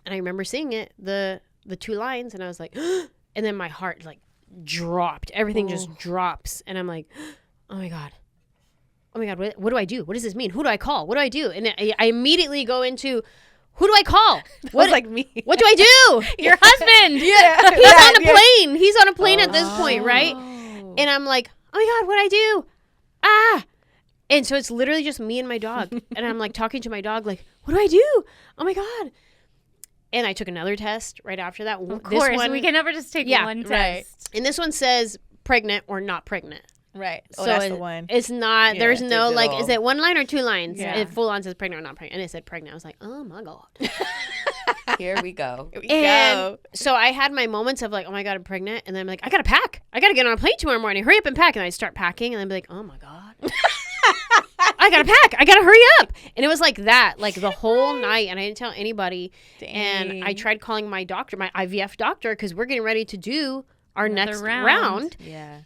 And I remember seeing it, the 2 lines, and I was like, and then my heart like dropped. Everything just drops. And I'm like, oh my God. Oh my God, what do I do? What does this mean? Who do I call? What do I do? And I immediately go into, who do I call? What like me? What do I do? Your husband. Yeah. He's on a plane. He's on a plane at this point, right? And I'm like, oh my God, what do I do? And so it's literally just me and my dog. And I'm like talking to my dog, like, what do I do? Oh my God. And I took another test right after that. Of course, we can never just take one test. Right. And this one says pregnant or not pregnant. Right. So that's the one. It's not, there's no, like, is it 1 line or 2 lines? Yeah. It full on says pregnant or not pregnant. And it said pregnant. I was like, oh my God. Here we go. So I had my moments of like, oh my God, I'm pregnant. And then I'm like, I got to pack. I got to get on a plane tomorrow morning. Hurry up and pack. And I start packing and I'm like, oh my God. I got to pack. I got to hurry up. And it was like that, like the whole night. And I didn't tell anybody. Dang. And I tried calling my doctor, my IVF doctor, because we're getting ready to do our next round. Yeah.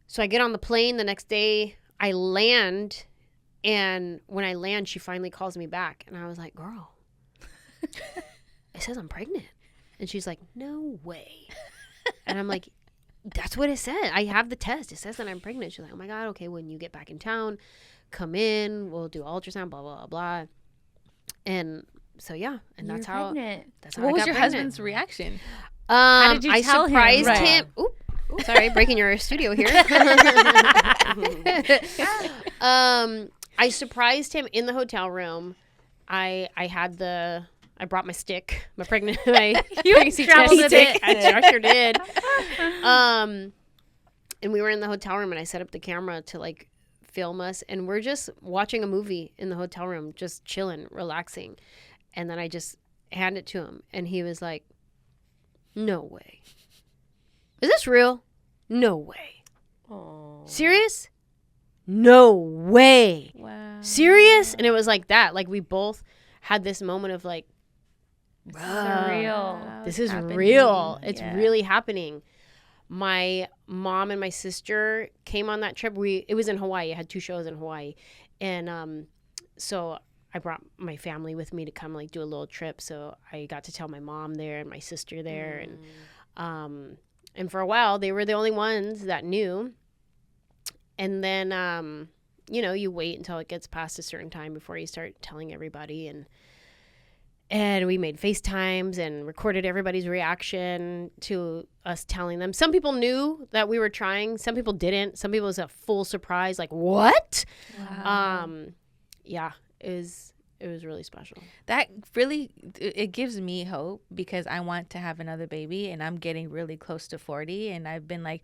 So I get on the plane the next day, I land, and when I land, she finally calls me back. And I was like, girl, it says I'm pregnant. And she's like, no way. And I'm like, that's what it said. I have the test. It says that I'm pregnant. She's like, oh my God, okay, when you get back in town, come in, we'll do ultrasound, blah, blah, blah. And so, yeah. And that's how I got What was your pregnant. husband's reaction? How did you I tell surprised him? him. Ooh, sorry, breaking your studio here. I surprised him in the hotel room. I brought my stick, my pregnancy test stick. I sure did. And we were in the hotel room, and I set up the camera to like film us, and we're just watching a movie in the hotel room, just chilling, relaxing. And then I just hand it to him, and he was like, no way. Is this real? No way. Aww. Serious? No way. Wow. Serious? And it was like that. Like we both had this moment of like, surreal. This is real. It's really happening. My mom and my sister came on that trip. It was in Hawaii. I had 2 shows in Hawaii. And so I brought my family with me to come like do a little trip. So I got to tell my mom there and my sister there. And for a while, they were the only ones that knew. And then, you wait until it gets past a certain time before you start telling everybody. And we made FaceTimes and recorded everybody's reaction to us telling them. Some people knew that we were trying. Some people didn't. Some people it was a full surprise, like, what? Wow. It was really special. That really, it gives me hope because I want to have another baby and I'm getting really close to 40 and I've been like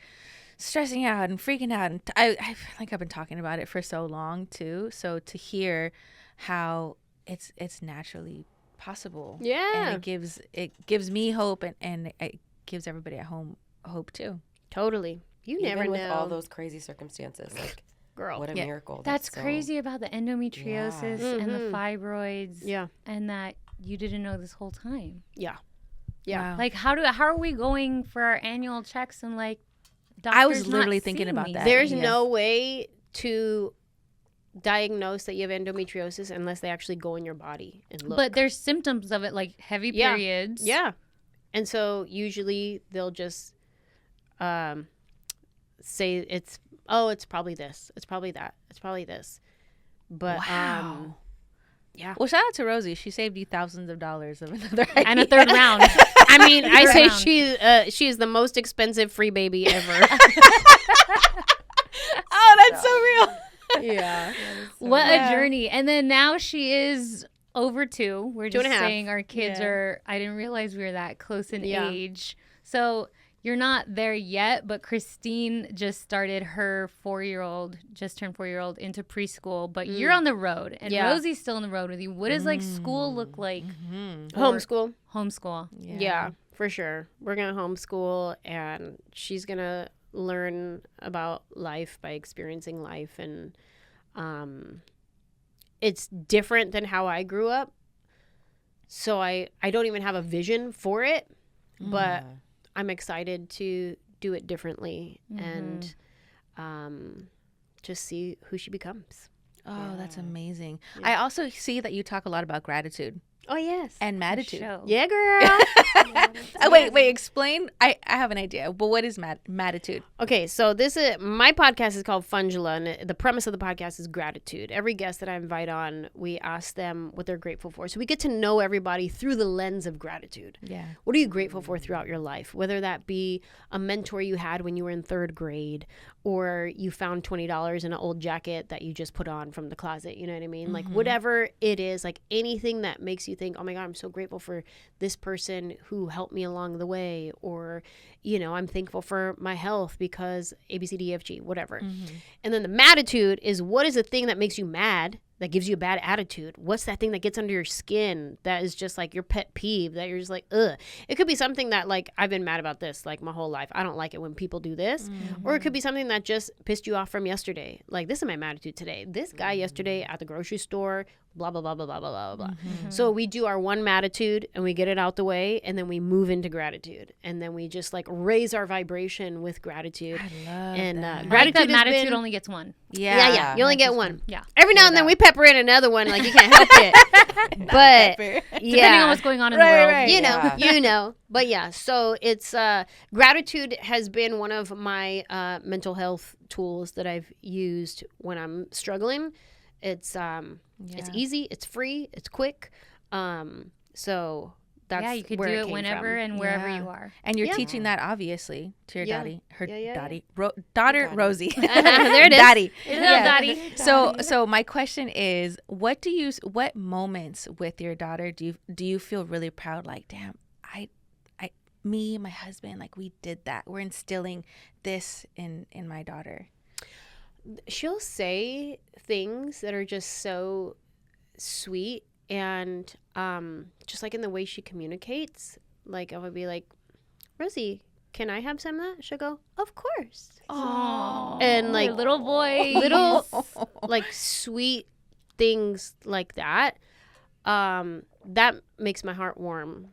stressing out and freaking out. And I feel like I've been talking about it for so long too. So to hear how it's naturally possible. Yeah. And it gives me hope and it gives everybody at home hope too. Totally. You never know. With all those crazy circumstances. Like, girl, what a miracle. That's crazy about the endometriosis and the fibroids. Yeah. And that you didn't know this whole time. Yeah. Wow. Like how are we going for our annual checks and like doctors I was literally thinking about that. There's no way to diagnose that you have endometriosis unless they actually go in your body and look. But there's symptoms of it like heavy periods. Yeah. And so usually they'll just say it's probably this. It's probably that. It's probably this. But wow. Yeah. Well, shout out to Rosie. She saved you thousands of dollars of another idea. And a third round. I mean, I say she's the most expensive free baby ever. Oh, that's so real. Yeah. What a journey. And then now she is over 2. We're just 2.5. saying our kids are, I didn't realize we were that close in age. So you're not there yet, but Christine just started her 4-year-old, just turned 4-year-old into preschool, but you're on the road and Rosie's still on the road with you. What does like school look like? Homeschool. Homeschool. Yeah, for sure. We're going to homeschool and she's going to learn about life by experiencing life. And it's different than how I grew up. So I don't even have a vision for it, but I'm excited to do it differently and just see who she becomes. Oh, that's amazing. Yeah. I also see that you talk a lot about gratitude. Oh, yes. And Madtitude. Yeah, girl. Wait, explain. I have an idea, but what is Madtitude? Okay, so my podcast is called Fungela, and the premise of the podcast is gratitude. Every guest that I invite on, we ask them what they're grateful for. So we get to know everybody through the lens of gratitude. Yeah. What are you grateful for throughout your life? Whether that be a mentor you had when you were in 3rd grade, or you found $20 in an old jacket that you just put on from the closet, you know what I mean? Like whatever it is, like anything that makes you think, oh my God, I'm so grateful for this person who helped me along the way, or, I'm thankful for my health because ABCDEFG, whatever. And then the Madtitude is, what is the thing that makes you mad, that gives you a bad attitude? What's that thing that gets under your skin that is just like your pet peeve that you're just like, ugh? It could be something that like, I've been mad about this like my whole life. I don't like it when people do this. Or it could be something that just pissed you off from yesterday. Like, this is my Madtitude today. This guy yesterday at the grocery store blah, blah, blah, blah, blah, blah, blah, blah. So we do our one Madtitude and we get it out the way, and then we move into gratitude. And then we just like raise our vibration with gratitude. I love and that. gratitude Madtitude only gets one. Yeah. You only get one. Yeah. Every now and then we pepper in another one, like you can't help it. But depending on what's going on in the world. Right. You know. But yeah, so it's gratitude has been one of my mental health tools that I've used when I'm struggling. It's easy, it's free, it's quick. So that's you could where do it it came whenever from. and wherever you are. And you're teaching that obviously to your Daughter. Rosie. There it is. Daddy. Little daddy. So my question is, what moments with your daughter do you feel really proud? Like, damn, me, my husband, like we did that. We're instilling this in my daughter. She'll say things that are just so sweet, and just like in the way she communicates. Like I would be like, Rosie, can I have some of that? She'll go, of course. Oh, and like little boy, little like sweet things like that. That makes my heart warm.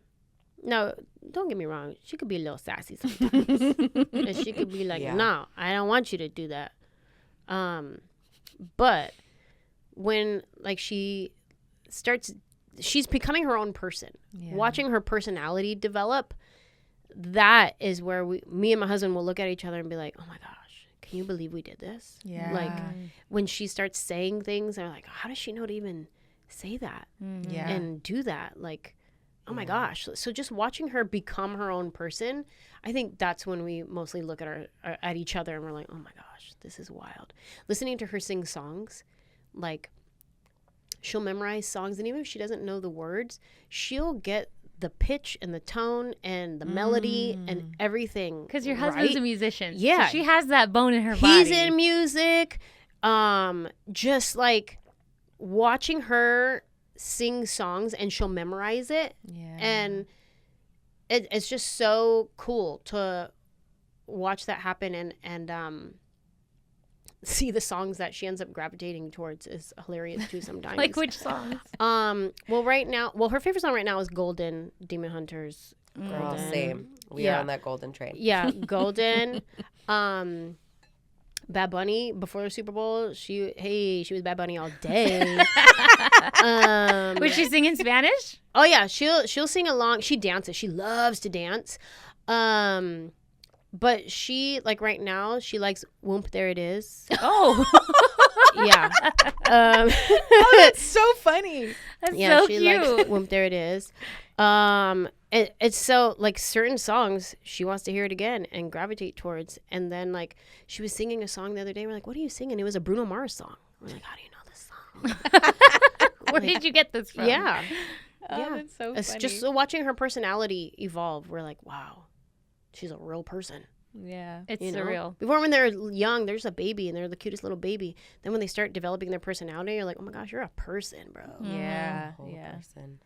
No, don't get me wrong. She could be a little sassy sometimes. And she could be like, no, I don't want you to do that. But when like she's becoming her own person, watching her personality develop, that is where me and my husband will look at each other and be like, oh my gosh, can you believe we did this? Yeah. Like when she starts saying things, they're like, how does she know to even say that and do that? Like, oh my gosh. So just watching her become her own person, I think that's when we mostly look at each other and we're like, oh my gosh, this is wild. Listening to her sing songs, like she'll memorize songs, and even if she doesn't know the words, she'll get the pitch and the tone and the melody and everything. Because your husband's a musician. Yeah. So she has that bone in her body. He's in music. Just like watching her sing songs, and she'll memorize it. Yeah. And it's just so cool to watch that happen, and see the songs that she ends up gravitating towards is hilarious too sometimes. Like which songs? Her favorite song right now is Golden, Demon Hunters. Girl, same. We are on that golden train. Yeah, Golden. Bad Bunny before the Super Bowl. She was Bad Bunny all day. Was she singing Spanish? Oh yeah, she'll sing along. She dances. She loves to dance. But she, like right now, she likes Whoomp, There It Is. Oh. Yeah. Oh, that's so funny. That's so she cute. likes Whoomp, There It Is. It's so, like, certain songs, she wants to hear it again and gravitate towards. And then, like, she was singing a song the other day. We're like, what are you singing? It was a Bruno Mars song. We're like, how do you know this song? Where did you get this from? Yeah. Oh, that's so funny. It's just so watching her personality evolve. We're like, wow, she's a real person. Yeah. It's surreal. Before, when they're young, they're just a baby and they're the cutest little baby. Then when they start developing their personality, you're like, oh my gosh, you're a person, bro. Yeah. Whole person.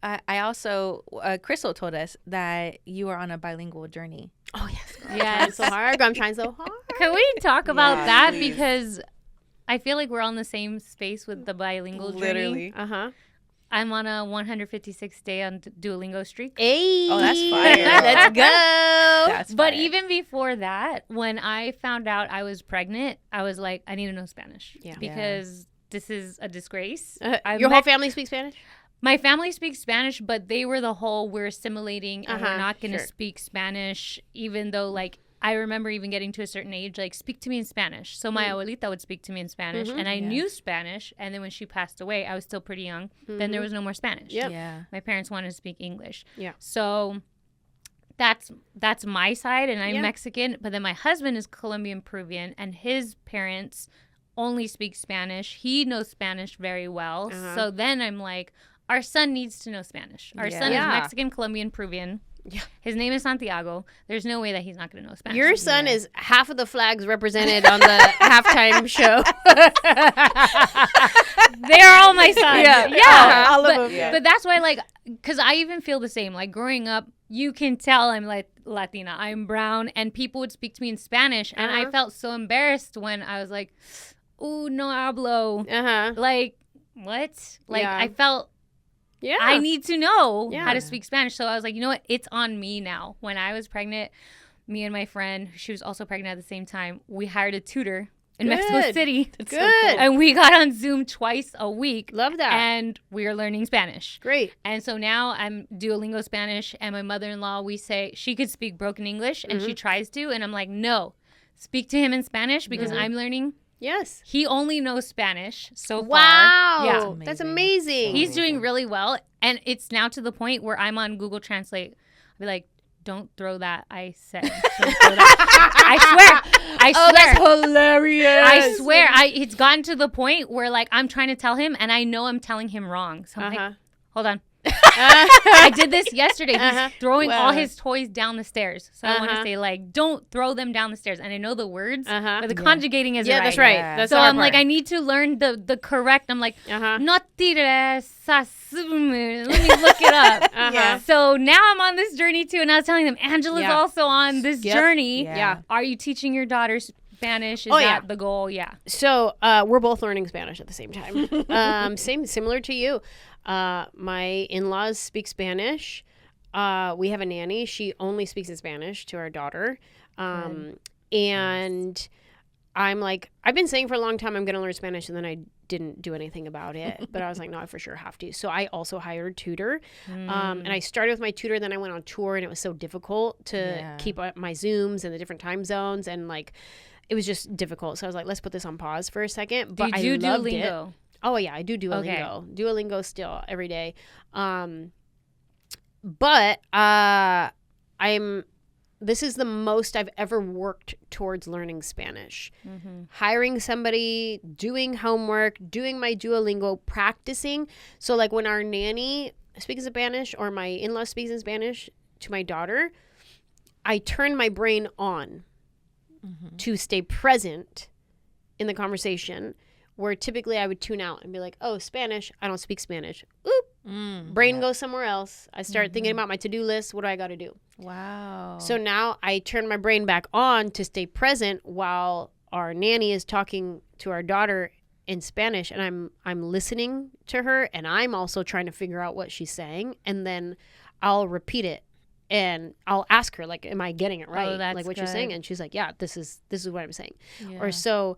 I also, Crystal told us that you are on a bilingual journey. Oh, yes. Girl. Yes. I'm trying so hard. Can we talk about that? Please. Because I feel like we're on the same space with the bilingual journey. Literally. Uh-huh. I'm on a 156-day on Duolingo streak. Hey. Oh, that's fire. Let's go. That's But fire. even before that, when I found out I was pregnant, I was like, I need to know Spanish. Yeah. Because this is a disgrace. Your whole family speaks Spanish? My family speaks Spanish, but they were the whole, we're assimilating and we're not going to speak Spanish, even though, like, I remember even getting to a certain age, like, speak to me in Spanish. So my abuelita would speak to me in Spanish, and I knew Spanish. And then when she passed away, I was still pretty young. Then there was no more Spanish. Yep. Yeah. My parents wanted to speak English. Yeah. So that's my side, and I'm Mexican. But then my husband is Colombian Peruvian, and his parents only speak Spanish. He knows Spanish very well. So then I'm like, our son needs to know Spanish. Our son is Mexican, Colombian, Peruvian. Yeah. His name is Santiago. There's no way that he's not going to know Spanish. Your son is half of the flags represented on the halftime show. They are all my sons. Yeah. All of them. But that's why, like, because I even feel the same. Like, growing up, you can tell I'm like Latina. I'm brown, and people would speak to me in Spanish, and I felt so embarrassed when I was like, "Ooh, no hablo." Like, what? Like, I felt Yeah. I need to know how to speak Spanish. So I was like, you know what? It's on me now. When I was pregnant, me and my friend, she was also pregnant at the same time, we hired a tutor in Mexico City. That's good. So cool. And we got on Zoom twice a week. Love that. And we are learning Spanish. Great. And so now I'm Duolingo Spanish, and my mother-in-law, we say she could speak broken English, and she tries to. And I'm like, no, speak to him in Spanish because I'm learning. Yes. He only knows Spanish so far. Wow. That's amazing. He's doing really well. And it's now to the point where I'm on Google Translate. I'll be like, don't throw that. I said, don't throw that. I swear. Oh, that's hilarious. I swear. It's gotten to the point where, like, I'm trying to tell him, and I know I'm telling him wrong. So I'm like, hold on. I did this yesterday. He's throwing all his toys down the stairs. So I want to say, like, don't throw them down the stairs. And I know the words, but the conjugating isn't right. Yeah, that's right. Yeah. That's so I'm like, I need to learn the correct. I'm like, no tires sasume. Let me look it up. So now I'm on this journey too. And I was telling them, Anjelah's also on this journey. Yeah. Are you teaching your daughter Spanish? Is that the goal? Yeah. So we're both learning Spanish at the same time. Similar to you. My in-laws speak Spanish. We have a nanny. She only speaks in Spanish to our daughter. And I'm like, I've been saying for a long time I'm going to learn Spanish, and then I didn't do anything about it. But I was like, no, I for sure have to. So I also hired a tutor. And I started with my tutor, then I went on tour, and it was so difficult to keep up my Zooms and the different time zones, and like it was just difficult. So I was like, let's put this on pause for a second. But do you do loved Duolingo? It. Oh yeah, I do Duolingo. Okay. Duolingo still every day. But this is the most I've ever worked towards learning Spanish. Hiring somebody, doing homework, doing my Duolingo, practicing. So like when our nanny speaks Spanish or my in-law speaks in Spanish to my daughter, I turn my brain on to stay present in the conversation, where typically I would tune out and be like, oh, Spanish, I don't speak Spanish. Oop. Brain goes somewhere else. I start thinking about my to-do list. What do I got to do? Wow. So now I turn my brain back on to stay present while our nanny is talking to our daughter in Spanish, and I'm listening to her, and I'm also trying to figure out what she's saying, and then I'll repeat it. And I'll ask her, like, am I getting it right? Like what you're saying? And she's like, yeah, this is what I'm saying. Yeah.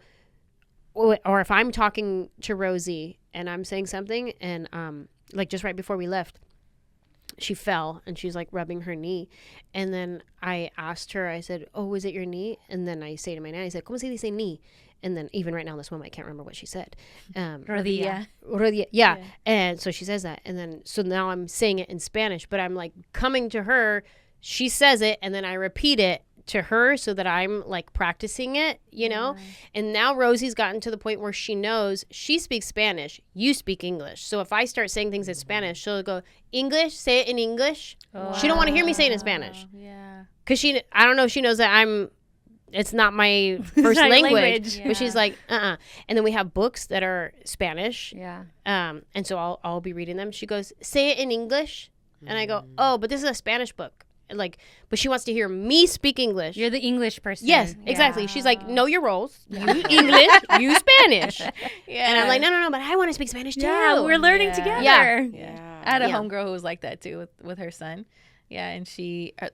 Or if I'm talking to Rosie and I'm saying something, and like just right before we left, she fell and she's like rubbing her knee. And then I asked her, I said, oh, was it your knee? And then I say to my nanny, I said, ¿Cómo se dice knee? And then even right now, this moment, I can't remember what she said. Rodilla. Yeah. And so she says that. And then, so now I'm saying it in Spanish, but I'm like coming to her. She says it, and then I repeat it to her so that I'm like practicing it, you know? And now Rosie's gotten to the point where she knows she speaks Spanish, you speak English. So if I start saying things in Spanish, she'll go, English, say it in English. She don't want to hear me say it in Spanish. Yeah. Because I don't know if she knows that it's not my first language. But she's like, And then we have books that are Spanish. Yeah. And so I'll be reading them. She goes, say it in English. And I go, oh, but this is a Spanish book. Like, but she wants to hear me speak English. You're the English person. Yes, exactly. She's like, know your roles. You English, you Spanish. And I'm like, no, but I want to speak Spanish too. Yeah, we're learning together. Yeah. I had a homegirl who was like that too with her son. Yeah, and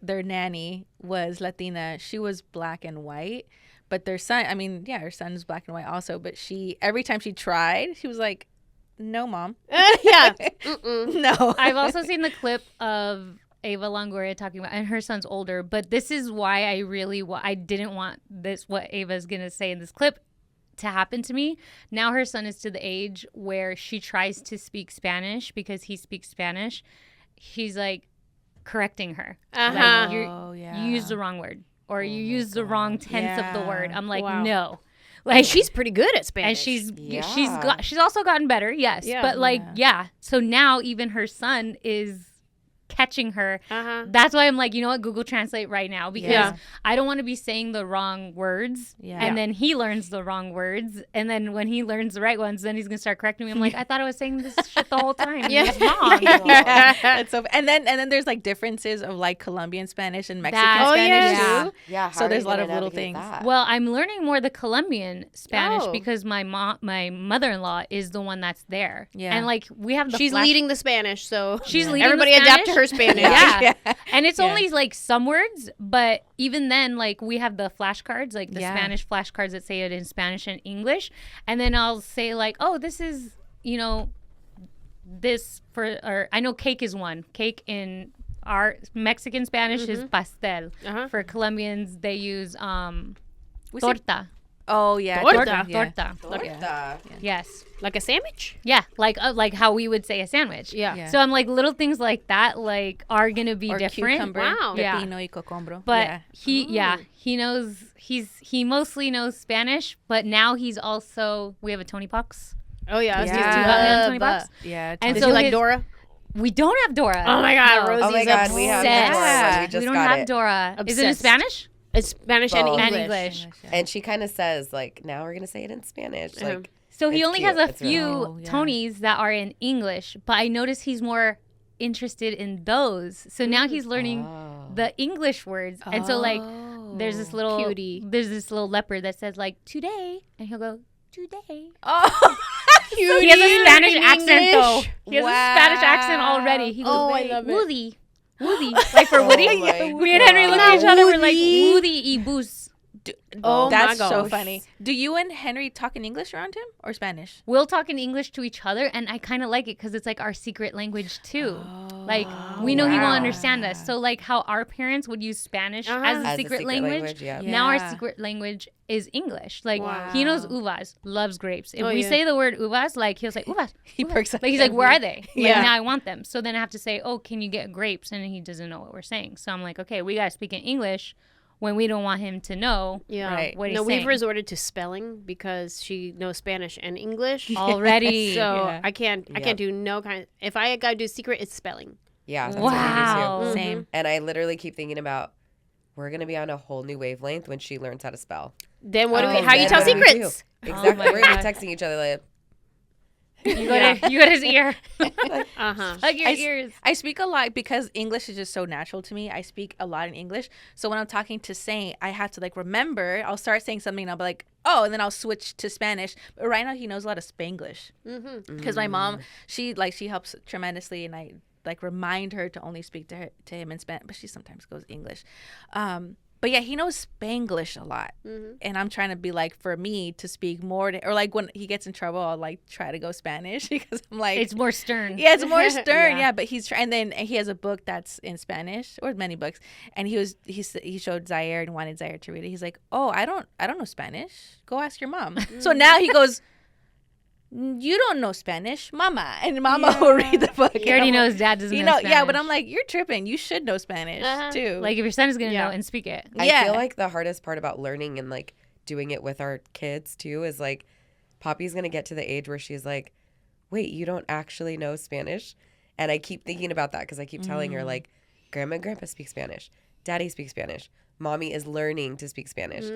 their nanny was Latina. She was black and white, but their son, her son's black and white also. But every time she tried, she was like, no, Mom. No. I've also seen the clip of Eva Longoria talking about, and her son's older, but this is why I didn't want what Ava's going to say in this clip to happen to me. Now her son is to the age where she tries to speak Spanish because he speaks Spanish. He's like correcting her. Like, you used the wrong word, or you used the wrong tense of the word. I'm like, no. Like, and she's pretty good at Spanish. And she's also gotten better, yes. But like, so now even her son is catching her. That's why I'm like, you know what, Google Translate right now, because I don't want to be saying the wrong words and then he learns the wrong words, and then when he learns the right ones, then he's gonna start correcting me. I'm like, I thought I was saying this shit the whole time. It's wrong. That's so, and then there's like differences of like Colombian Spanish and Mexican Spanish too. Yeah. So there's a lot of little things. Well, I'm learning more the Colombian Spanish because my mother-in-law is the one that's there. Yeah. And like we have she's leading the Spanish, so she's leading everybody the Spanish. adapt to her Spanish. And it's only like some words, but even then, like we have the flashcards, like the Spanish flashcards that say it in Spanish and English, and then I'll say like, oh, this is, you know, this for, or I know cake is one. Cake in our Mexican Spanish is pastel. For Colombians, they use torta. Oh yeah, torta. Yes, like a sandwich. Yeah, like how we would say a sandwich. So I'm like, little things like that like are gonna be different. Cucumber, pepino y cocombro. But he knows, he mostly knows Spanish, but now he's also, we have a Tony Box. Oh yeah, Tony Box. Yeah. And so you like Dora? We don't have Dora. Oh my God, no. Rosie's obsessed. We have Dora. We just don't got have Dora. Obsessed. Is it in Spanish? It's Spanish and English. And she kind of says like, now we're gonna say it in Spanish. Like, so he only has a few Tonys that are in English, but I notice he's more interested in those. So now he's learning the English words, and so like there's this little cutie. There's this little leopard that says like today, and he'll go today. Oh. He has a Spanish accent though. He has a Spanish accent already. He goes, I love it. Woody. Woody. Like for Woody. Me and Henry look at each other, we're like, Woody y bus. That's so funny. Do you and Henry talk in English around him or Spanish? We'll talk in English to each other, and I kind of like it because it's like our secret language too. Like we know he won't understand us. So like how our parents would use Spanish as a secret language. Now our secret language is English. Like he knows uvas, loves grapes. If we say the word uvas, like he'll say uvas. He perks up. Like he's like, where are they? Like now I want them. So then I have to say, oh, can you get grapes? And he doesn't know what we're saying. So I'm like, okay, we gotta speak in English when we don't want him to know what he's saying. We've resorted to spelling because she knows Spanish and English already. So I can't do no kind of, if I gotta do secret, it's spelling. Yeah. That's wow. what we do too. Same. And I literally keep thinking about, we're gonna be on a whole new wavelength when she learns how to spell. Then what do we? How you tell secrets? Exactly. We're gonna be texting each other like. You got his ear. Hug your ears. I speak a lot because English is just so natural to me. I speak a lot in English. So when I'm talking to Saint, I have to like remember. I'll start saying something and I'll be like, oh, and then I'll switch to Spanish. But right now he knows a lot of Spanglish. Because my mom, she helps tremendously, and I like remind her to only speak to him in Spanish, but she sometimes goes English. But yeah, he knows Spanglish a lot. And I'm trying to be like, for me to speak more, or like when he gets in trouble, I'll like try to go Spanish because I'm like, it's more stern. Yeah, it's more stern. Yeah, but he's and then he has a book that's in Spanish, or many books, and he showed Zaire and wanted Zaire to read it. He's like, oh, I don't know Spanish. Go ask your mom. So now he goes, you don't know Spanish, Mama, and Mama will read the book. He already knows Dad doesn't know Spanish. Yeah, but I'm like, you're tripping. You should know Spanish too. Like if your son is gonna know and speak it. I feel like the hardest part about learning and like doing it with our kids too is like, Poppy's gonna get to the age where she's like, wait, you don't actually know Spanish? And I keep thinking about that because I keep telling her like, Grandma and Grandpa speak Spanish, Daddy speaks Spanish, Mommy is learning to speak Spanish.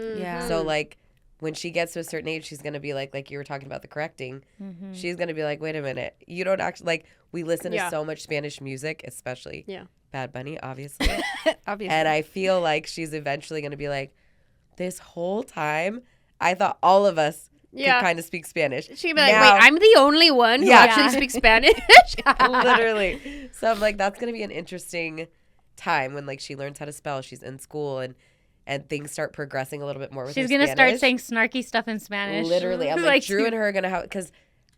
So like, when she gets to a certain age, she's going to be like you were talking about the correcting. She's going to be like, wait a minute. You don't actually, like, we listen to so much Spanish music, especially Bad Bunny, obviously. And I feel like she's eventually going to be like, this whole time, I thought all of us could kind of speak Spanish. She'd be like, wait, I'm the only one who actually speaks Spanish? Literally. So I'm like, that's going to be an interesting time when, like, she learns how to spell. She's in school and things start progressing a little bit more with She's going to start saying snarky stuff in Spanish. Literally. I'm like Drew and her are going to have, because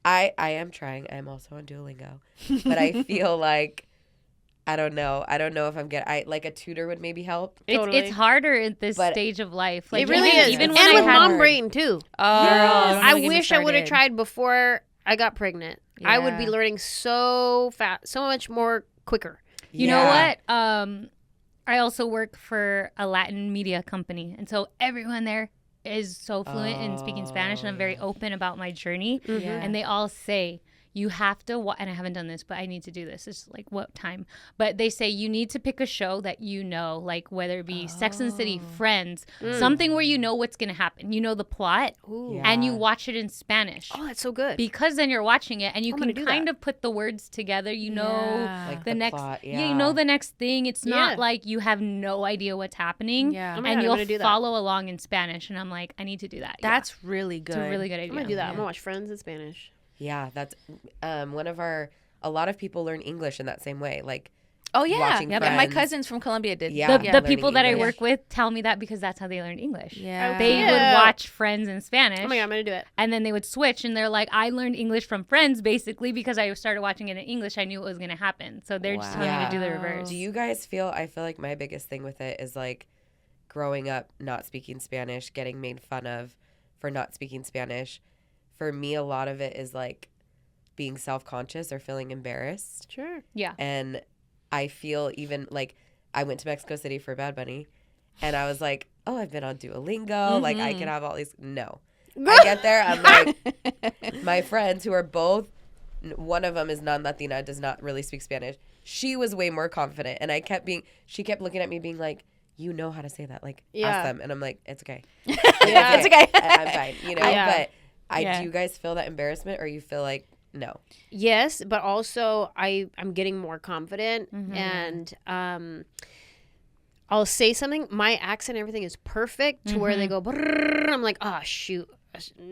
I am trying. I'm also on Duolingo. But I feel like, I don't know if I'm like a tutor would maybe help. It's harder at this stage of life. Like, it really is. Even and with mom brain too. Oh, yes. I wish I would have tried before I got pregnant. Yeah. I would be learning so fast, so much more quicker. You know what? I also work for a Latin media company, and so everyone there is so fluent in speaking Spanish, and I'm very open about my journey. And they all say, you have to, and I haven't done this, but I need to do this. It's like, what time? But they say you need to pick a show that you know, like whether it be Sex and the City, Friends, something where you know what's going to happen. You know the plot, and you watch it in Spanish. Oh, that's so good. Because then you're watching it, and you can kind of put the words together. You know like the next, plot, you know the next thing. It's not like you have no idea what's happening, and you'll follow along in Spanish. And I'm like, I need to do that. That's really good. It's a really good idea. I'm gonna do that. I'm gonna watch Friends in Spanish. Yeah, that's a lot of people learn English in that same way. Like, watching Friends. My cousins from Colombia did. The people that I work with tell me that because that's how they learned English. Yeah. They would watch Friends in Spanish. Oh my God, I'm going to do it. And then they would switch, and they're like, I learned English from Friends basically because I started watching it in English. I knew what was going to happen. So they're just telling me to do the reverse. Do you guys I feel like my biggest thing with it is like growing up not speaking Spanish, getting made fun of for not speaking Spanish. For me, a lot of it is like being self-conscious or feeling embarrassed. Sure. Yeah. And I feel even like I went to Mexico City for Bad Bunny, and I was like, oh, I've been on Duolingo. Like, I can have all these. No. I get there. I'm like, my friends who are both, one of them is non-Latina, does not really speak Spanish. She was way more confident. And she kept looking at me being like, you know how to say that. Like, ask them. And I'm like, it's okay. It's okay. I'm fine. You know, but do you guys feel that embarrassment, or you feel like, no? Yes, but also I'm getting more confident, and I'll say something. My accent, everything is perfect to where they go, brrr, I'm like, oh, shoot.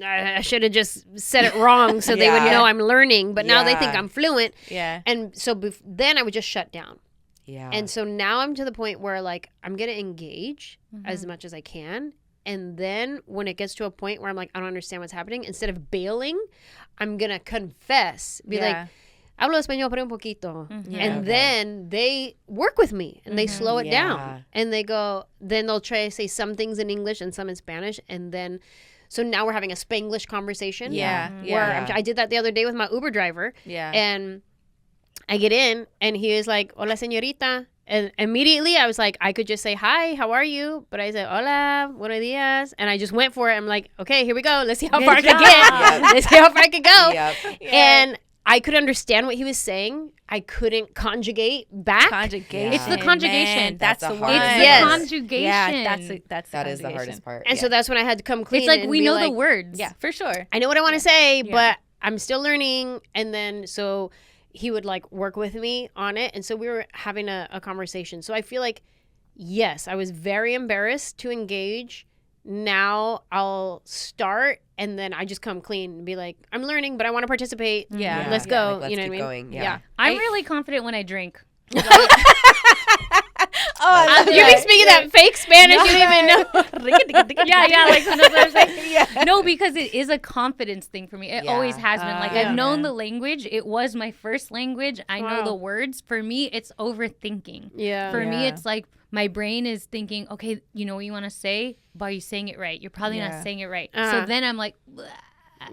I should have just said it wrong so they would know I'm learning. But now they think I'm fluent. Yeah. And so then I would just shut down. Yeah. And so now I'm to the point where, like, I'm going to engage as much as I can. And then when it gets to a point where I'm like, I don't understand what's happening, instead of bailing, I'm going to confess. Be like, hablo español pero un poquito. And then they work with me and they slow it down. And they go, then they'll try to say some things in English and some in Spanish. And then, so now we're having a Spanglish conversation. Where I did that the other day with my Uber driver. Yeah. And I get in and he was like, hola, señorita. And immediately I was like, I could just say, hi, how are you? But I said, hola, buenos dias. And I just went for it. I'm like, okay, here we go. Let's see how far I can get. Let's see how far I can go. And I could understand what he was saying. I couldn't conjugate back. It's the conjugation. Man, that's the one. It's the conjugation. Yeah, that is the hardest part. And so that's when I had to come clean. It's like we know the words. Yeah, for sure. I know what I want to say, but I'm still learning. And then so he would like work with me on it. And so we were having a conversation. So I feel like, yes, I was very embarrassed to engage. Now I'll start and then I just come clean and be like, I'm learning, but I want to participate. Yeah. Let's go. Like, you know what I mean? Going. Yeah. I'm really confident when I drink. You be speaking that fake Spanish you didn't even know. Like that's what I'm saying. No, because it is a confidence thing for me. It always has been. Like I've known the language. It was my first language. I know the words. For me, it's overthinking. Yeah. For me, it's like my brain is thinking, okay, you know what you want to say, but are you saying it right? You're probably not saying it right. So then I'm like, bleh.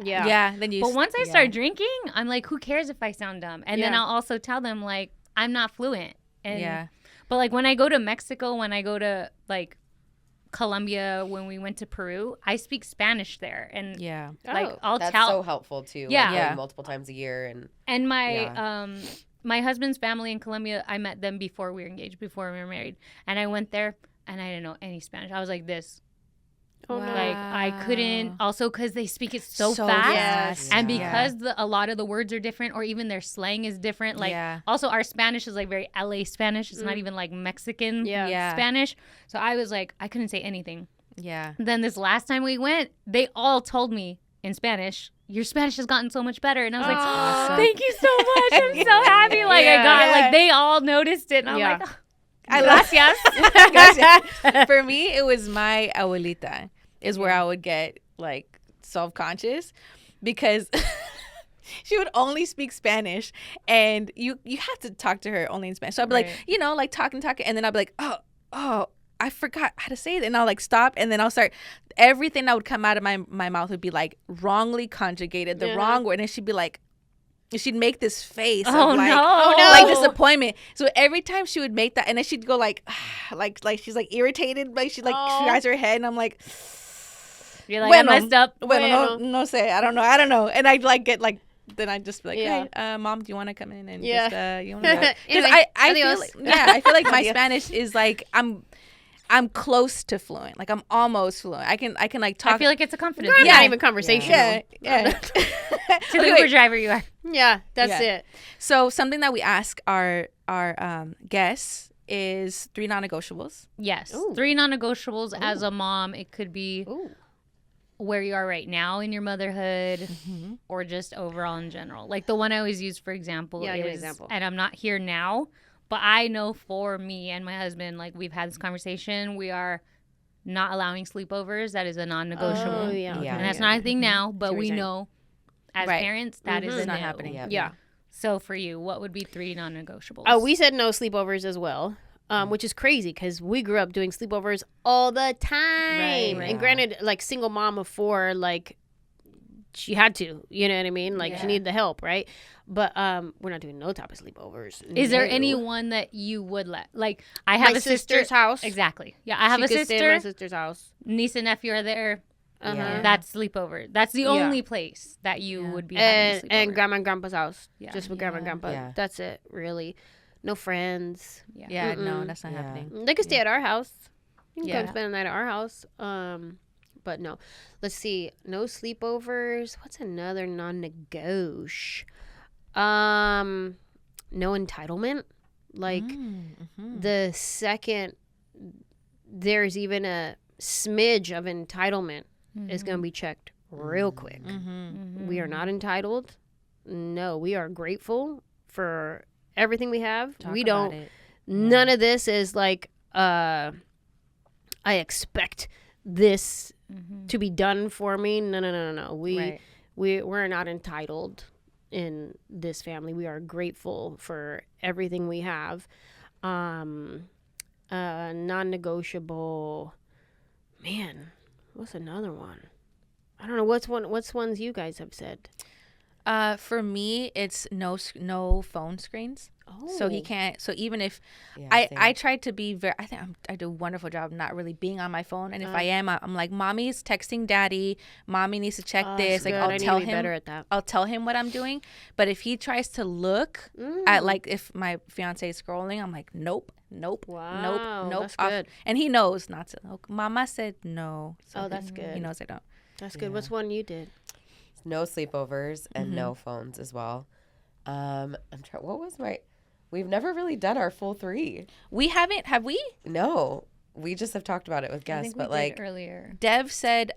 Then but once I start drinking, I'm like, who cares if I sound dumb? And then I'll also tell them like, I'm not fluent. And but like when I go to Mexico, when I go to like Colombia, when we went to Peru, I speak Spanish there, and like I'll that's tell. so helpful too. Like, multiple times a year, and my my husband's family in Colombia, I met them before we were engaged, before we were married, and I went there and I didn't know any Spanish. I was like this. Oh, no. Like I couldn't, also because they speak it so fast, and because a lot of the words are different, or even their slang is different. Like also our Spanish is like very LA Spanish. It's not even like Mexican Spanish. So I was like, I couldn't say anything. Yeah. Then this last time we went, they all told me in Spanish, your Spanish has gotten so much better. And I was like, awesome. Thank you so much. I'm so happy. Like I got like they all noticed it, and I'm like. Gracias. For me, it was my abuelita is where I would get like self-conscious because she would only speak Spanish, and you have to talk to her only in Spanish. So I'd be like, you know, like talking, and then I'd be like, oh, I forgot how to say it, and I'll like stop, and then I'll start. Everything that would come out of my mouth would be like wrongly conjugated, the wrong word, and she'd be like. She'd make this face of like, like disappointment. So every time she would make that, and then she'd go like she's like irritated, like she scratches her head, and I'm like, you're like, I messed up. No sé, I don't know, and I'd like get like then I just be like, hey, Mom, do you want to come in and just you want to? Because I feel like, I feel like my Spanish is like I'm close to fluent. Like I'm almost fluent. I can like talk. I feel like it's a confidence. We're not even conversational. Yeah. To the Uber driver you are. Yeah, that's it. So something that we ask our guests is 3 non-negotiables. Yes. Ooh. 3 non-negotiables as a mom. It could be where you are right now in your motherhood or just overall in general. Like the one I always use, for example, is, and I'm not here now, but I know for me and my husband, like we've had this conversation, we are not allowing sleepovers. That is a non-negotiable. Oh, yeah. And that's not a thing now, but we know as parents that is not happening. Yeah. So for you, what would be 3 non-negotiables? Oh, we said no sleepovers as well, which is crazy because we grew up doing sleepovers all the time. Right. And granted, like single mom of 4, like she had to, you know what I mean? Like she needed the help, right? But we're not doing no type of sleepovers. Is there anyone that you would let? Like I have my a sister's house. Exactly. Yeah, I have she a could sister. Stay at my sister's house. Niece and nephew are there. Yeah. That's sleepover. That's the only place that you would be having a sleepover. And grandma and grandpa's house. Yeah. Just with grandma and grandpa. Yeah. That's it, really. No friends. Yeah, no, that's not happening. They could stay at our house. You can come spend the night at our house. But no. Let's see. No sleepovers. What's another non-negotiable? No entitlement. Like the second there's even a smidge of entitlement is going to be checked real quick. We are not entitled. No, we are grateful for everything we have. We don't. None of this is like I expect this to be done for me. No. We're not entitled in this family. We are grateful for everything we have. Non-negotiable. Man, what's another one? I don't know. What's ones you guys have said? For me, it's no phone screens. Oh. So he can't. So even if I tried to be very, I think I do a wonderful job not really being on my phone. And if I am, I'm like, mommy's texting daddy. Mommy needs to check this. Like I'll tell him. Better at that. I'll tell him what I'm doing. But if he tries to look at like if my fiance is scrolling, I'm like, nope. Wow, nope. That's good. And he knows not to. Mama said no. So that's good. He knows I don't. That's good. What's one you did? No sleepovers and no phones as well. I'm trying. What was my? We've never really done our full 3. We haven't. Have we? No, we just have talked about it with guests. But like earlier, Dev said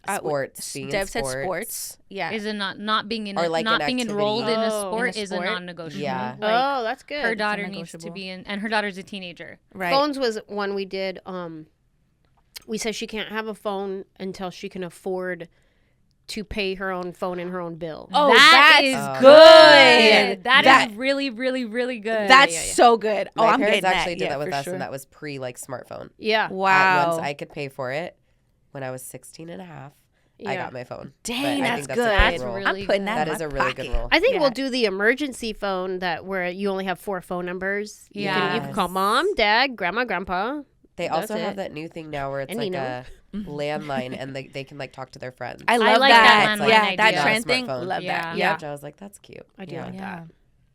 sports. Dev said sports. Yeah. Is it not being in or like not being activity. enrolled in a sport is a non-negotiable. Yeah. Like, that's good. her daughter needs to be in, and her daughter's a teenager. Right. Phones was one we did. We said she can't have a phone until she can afford to pay her own phone and her own bill. Oh, that is good. That is really, really, really good. That's so good. Oh, My I'm parents getting actually that. did that with for us, sure. and that was pre like smartphone. Yeah. Wow. Once I could pay for it, when I was 16 and a half, I got my phone. Dang, but that's good. That's really I'm putting good. that is in a my really pocket. good rule. I think we'll do the emergency phone where you only have 4 phone numbers. You can call mom, dad, grandma, grandpa. They also have that new thing now where it's And like a landline, and they can like talk to their friends. I love like that. that landline Yeah, idea. that Not a trend thing. smartphone. Love Yeah. that. Yeah, Yeah. I was like, that's cute. I do like that.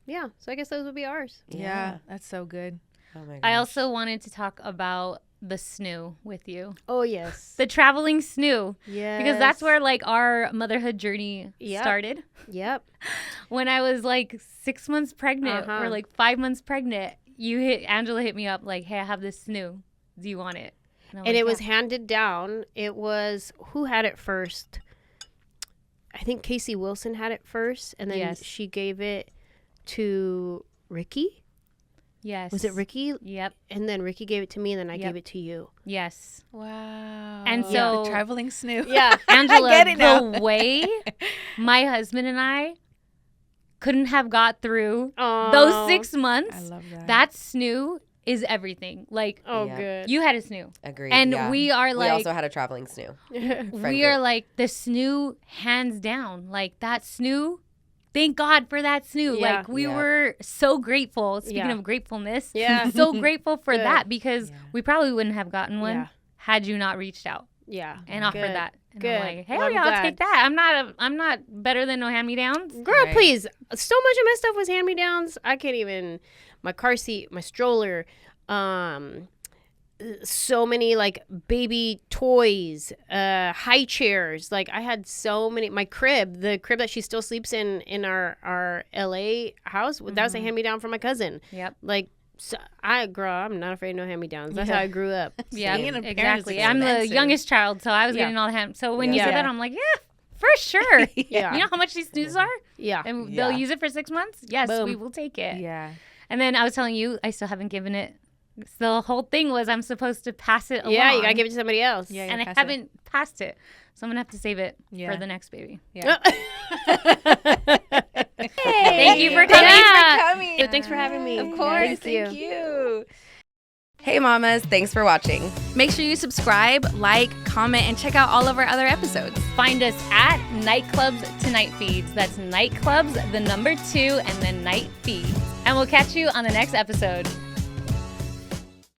Yeah. So I guess those would be ours. Yeah, that's so good. Oh my gosh. I also wanted to talk about the SNOO with you. Oh, yes. The traveling SNOO. Yeah. Because that's where like our motherhood journey started. Yep. When I was like 6 months pregnant or like 5 months pregnant, Anjelah hit me up like, hey, I have this SNOO. Do you want it? And it was handed down. It was, who had it first? I think Casey Wilson had it first. And then she gave it to Ricky. Yes. Was it Ricky? Yep. And then Ricky gave it to me, and then I gave it to you. Yes. Wow. And so the traveling SNOO. Yeah. Anjelah, the way my husband and I couldn't have got through those 6 months. I love that. That SNOO is everything. Like, good. you had a SNOO. Agreed. And we are like, we also had a traveling SNOO. we are like the SNOO hands down. Like that SNOO. Thank God for that SNOO. Yeah. Like we were so grateful. Speaking of gratefulness, so grateful for that because we probably wouldn't have gotten one had you not reached out. Yeah. And offered that. And Good. I'm like, hell yeah, I'll take that. I'm not better than no hand-me-downs. Girl, please. So much of my stuff was hand-me-downs. I can't even. My car seat, my stroller, so many like baby toys, high chairs. Like I had so many. My crib, the crib that she still sleeps in our LA house, that was a hand-me-down from my cousin. Yep. Like, so I'm not afraid of no hand-me-downs. That's how I grew up. Yeah, exactly. I'm the youngest child, so I was getting all the hand. So when you said that, I'm like, yeah, for sure. Yeah. You know how much these snoozes are? Yeah. And they'll use it for 6 months? Yes, we will take it. Yeah. And then I was telling you, I still haven't given it. So the whole thing was I'm supposed to pass it along. Yeah, you got to give it to somebody else. Yeah, and I haven't passed it. So I'm going to have to save it for the next baby. Yeah. Thank you for coming. Thanks for having me. Of course. Thank you. Hey, mamas. Thanks for watching. Make sure you subscribe, like, comment, and check out all of our other episodes. Find us at Nightclubs to Nightfeeds. That's Nightclubs, the number 2, and then Nightfeeds. And we'll catch you on the next episode.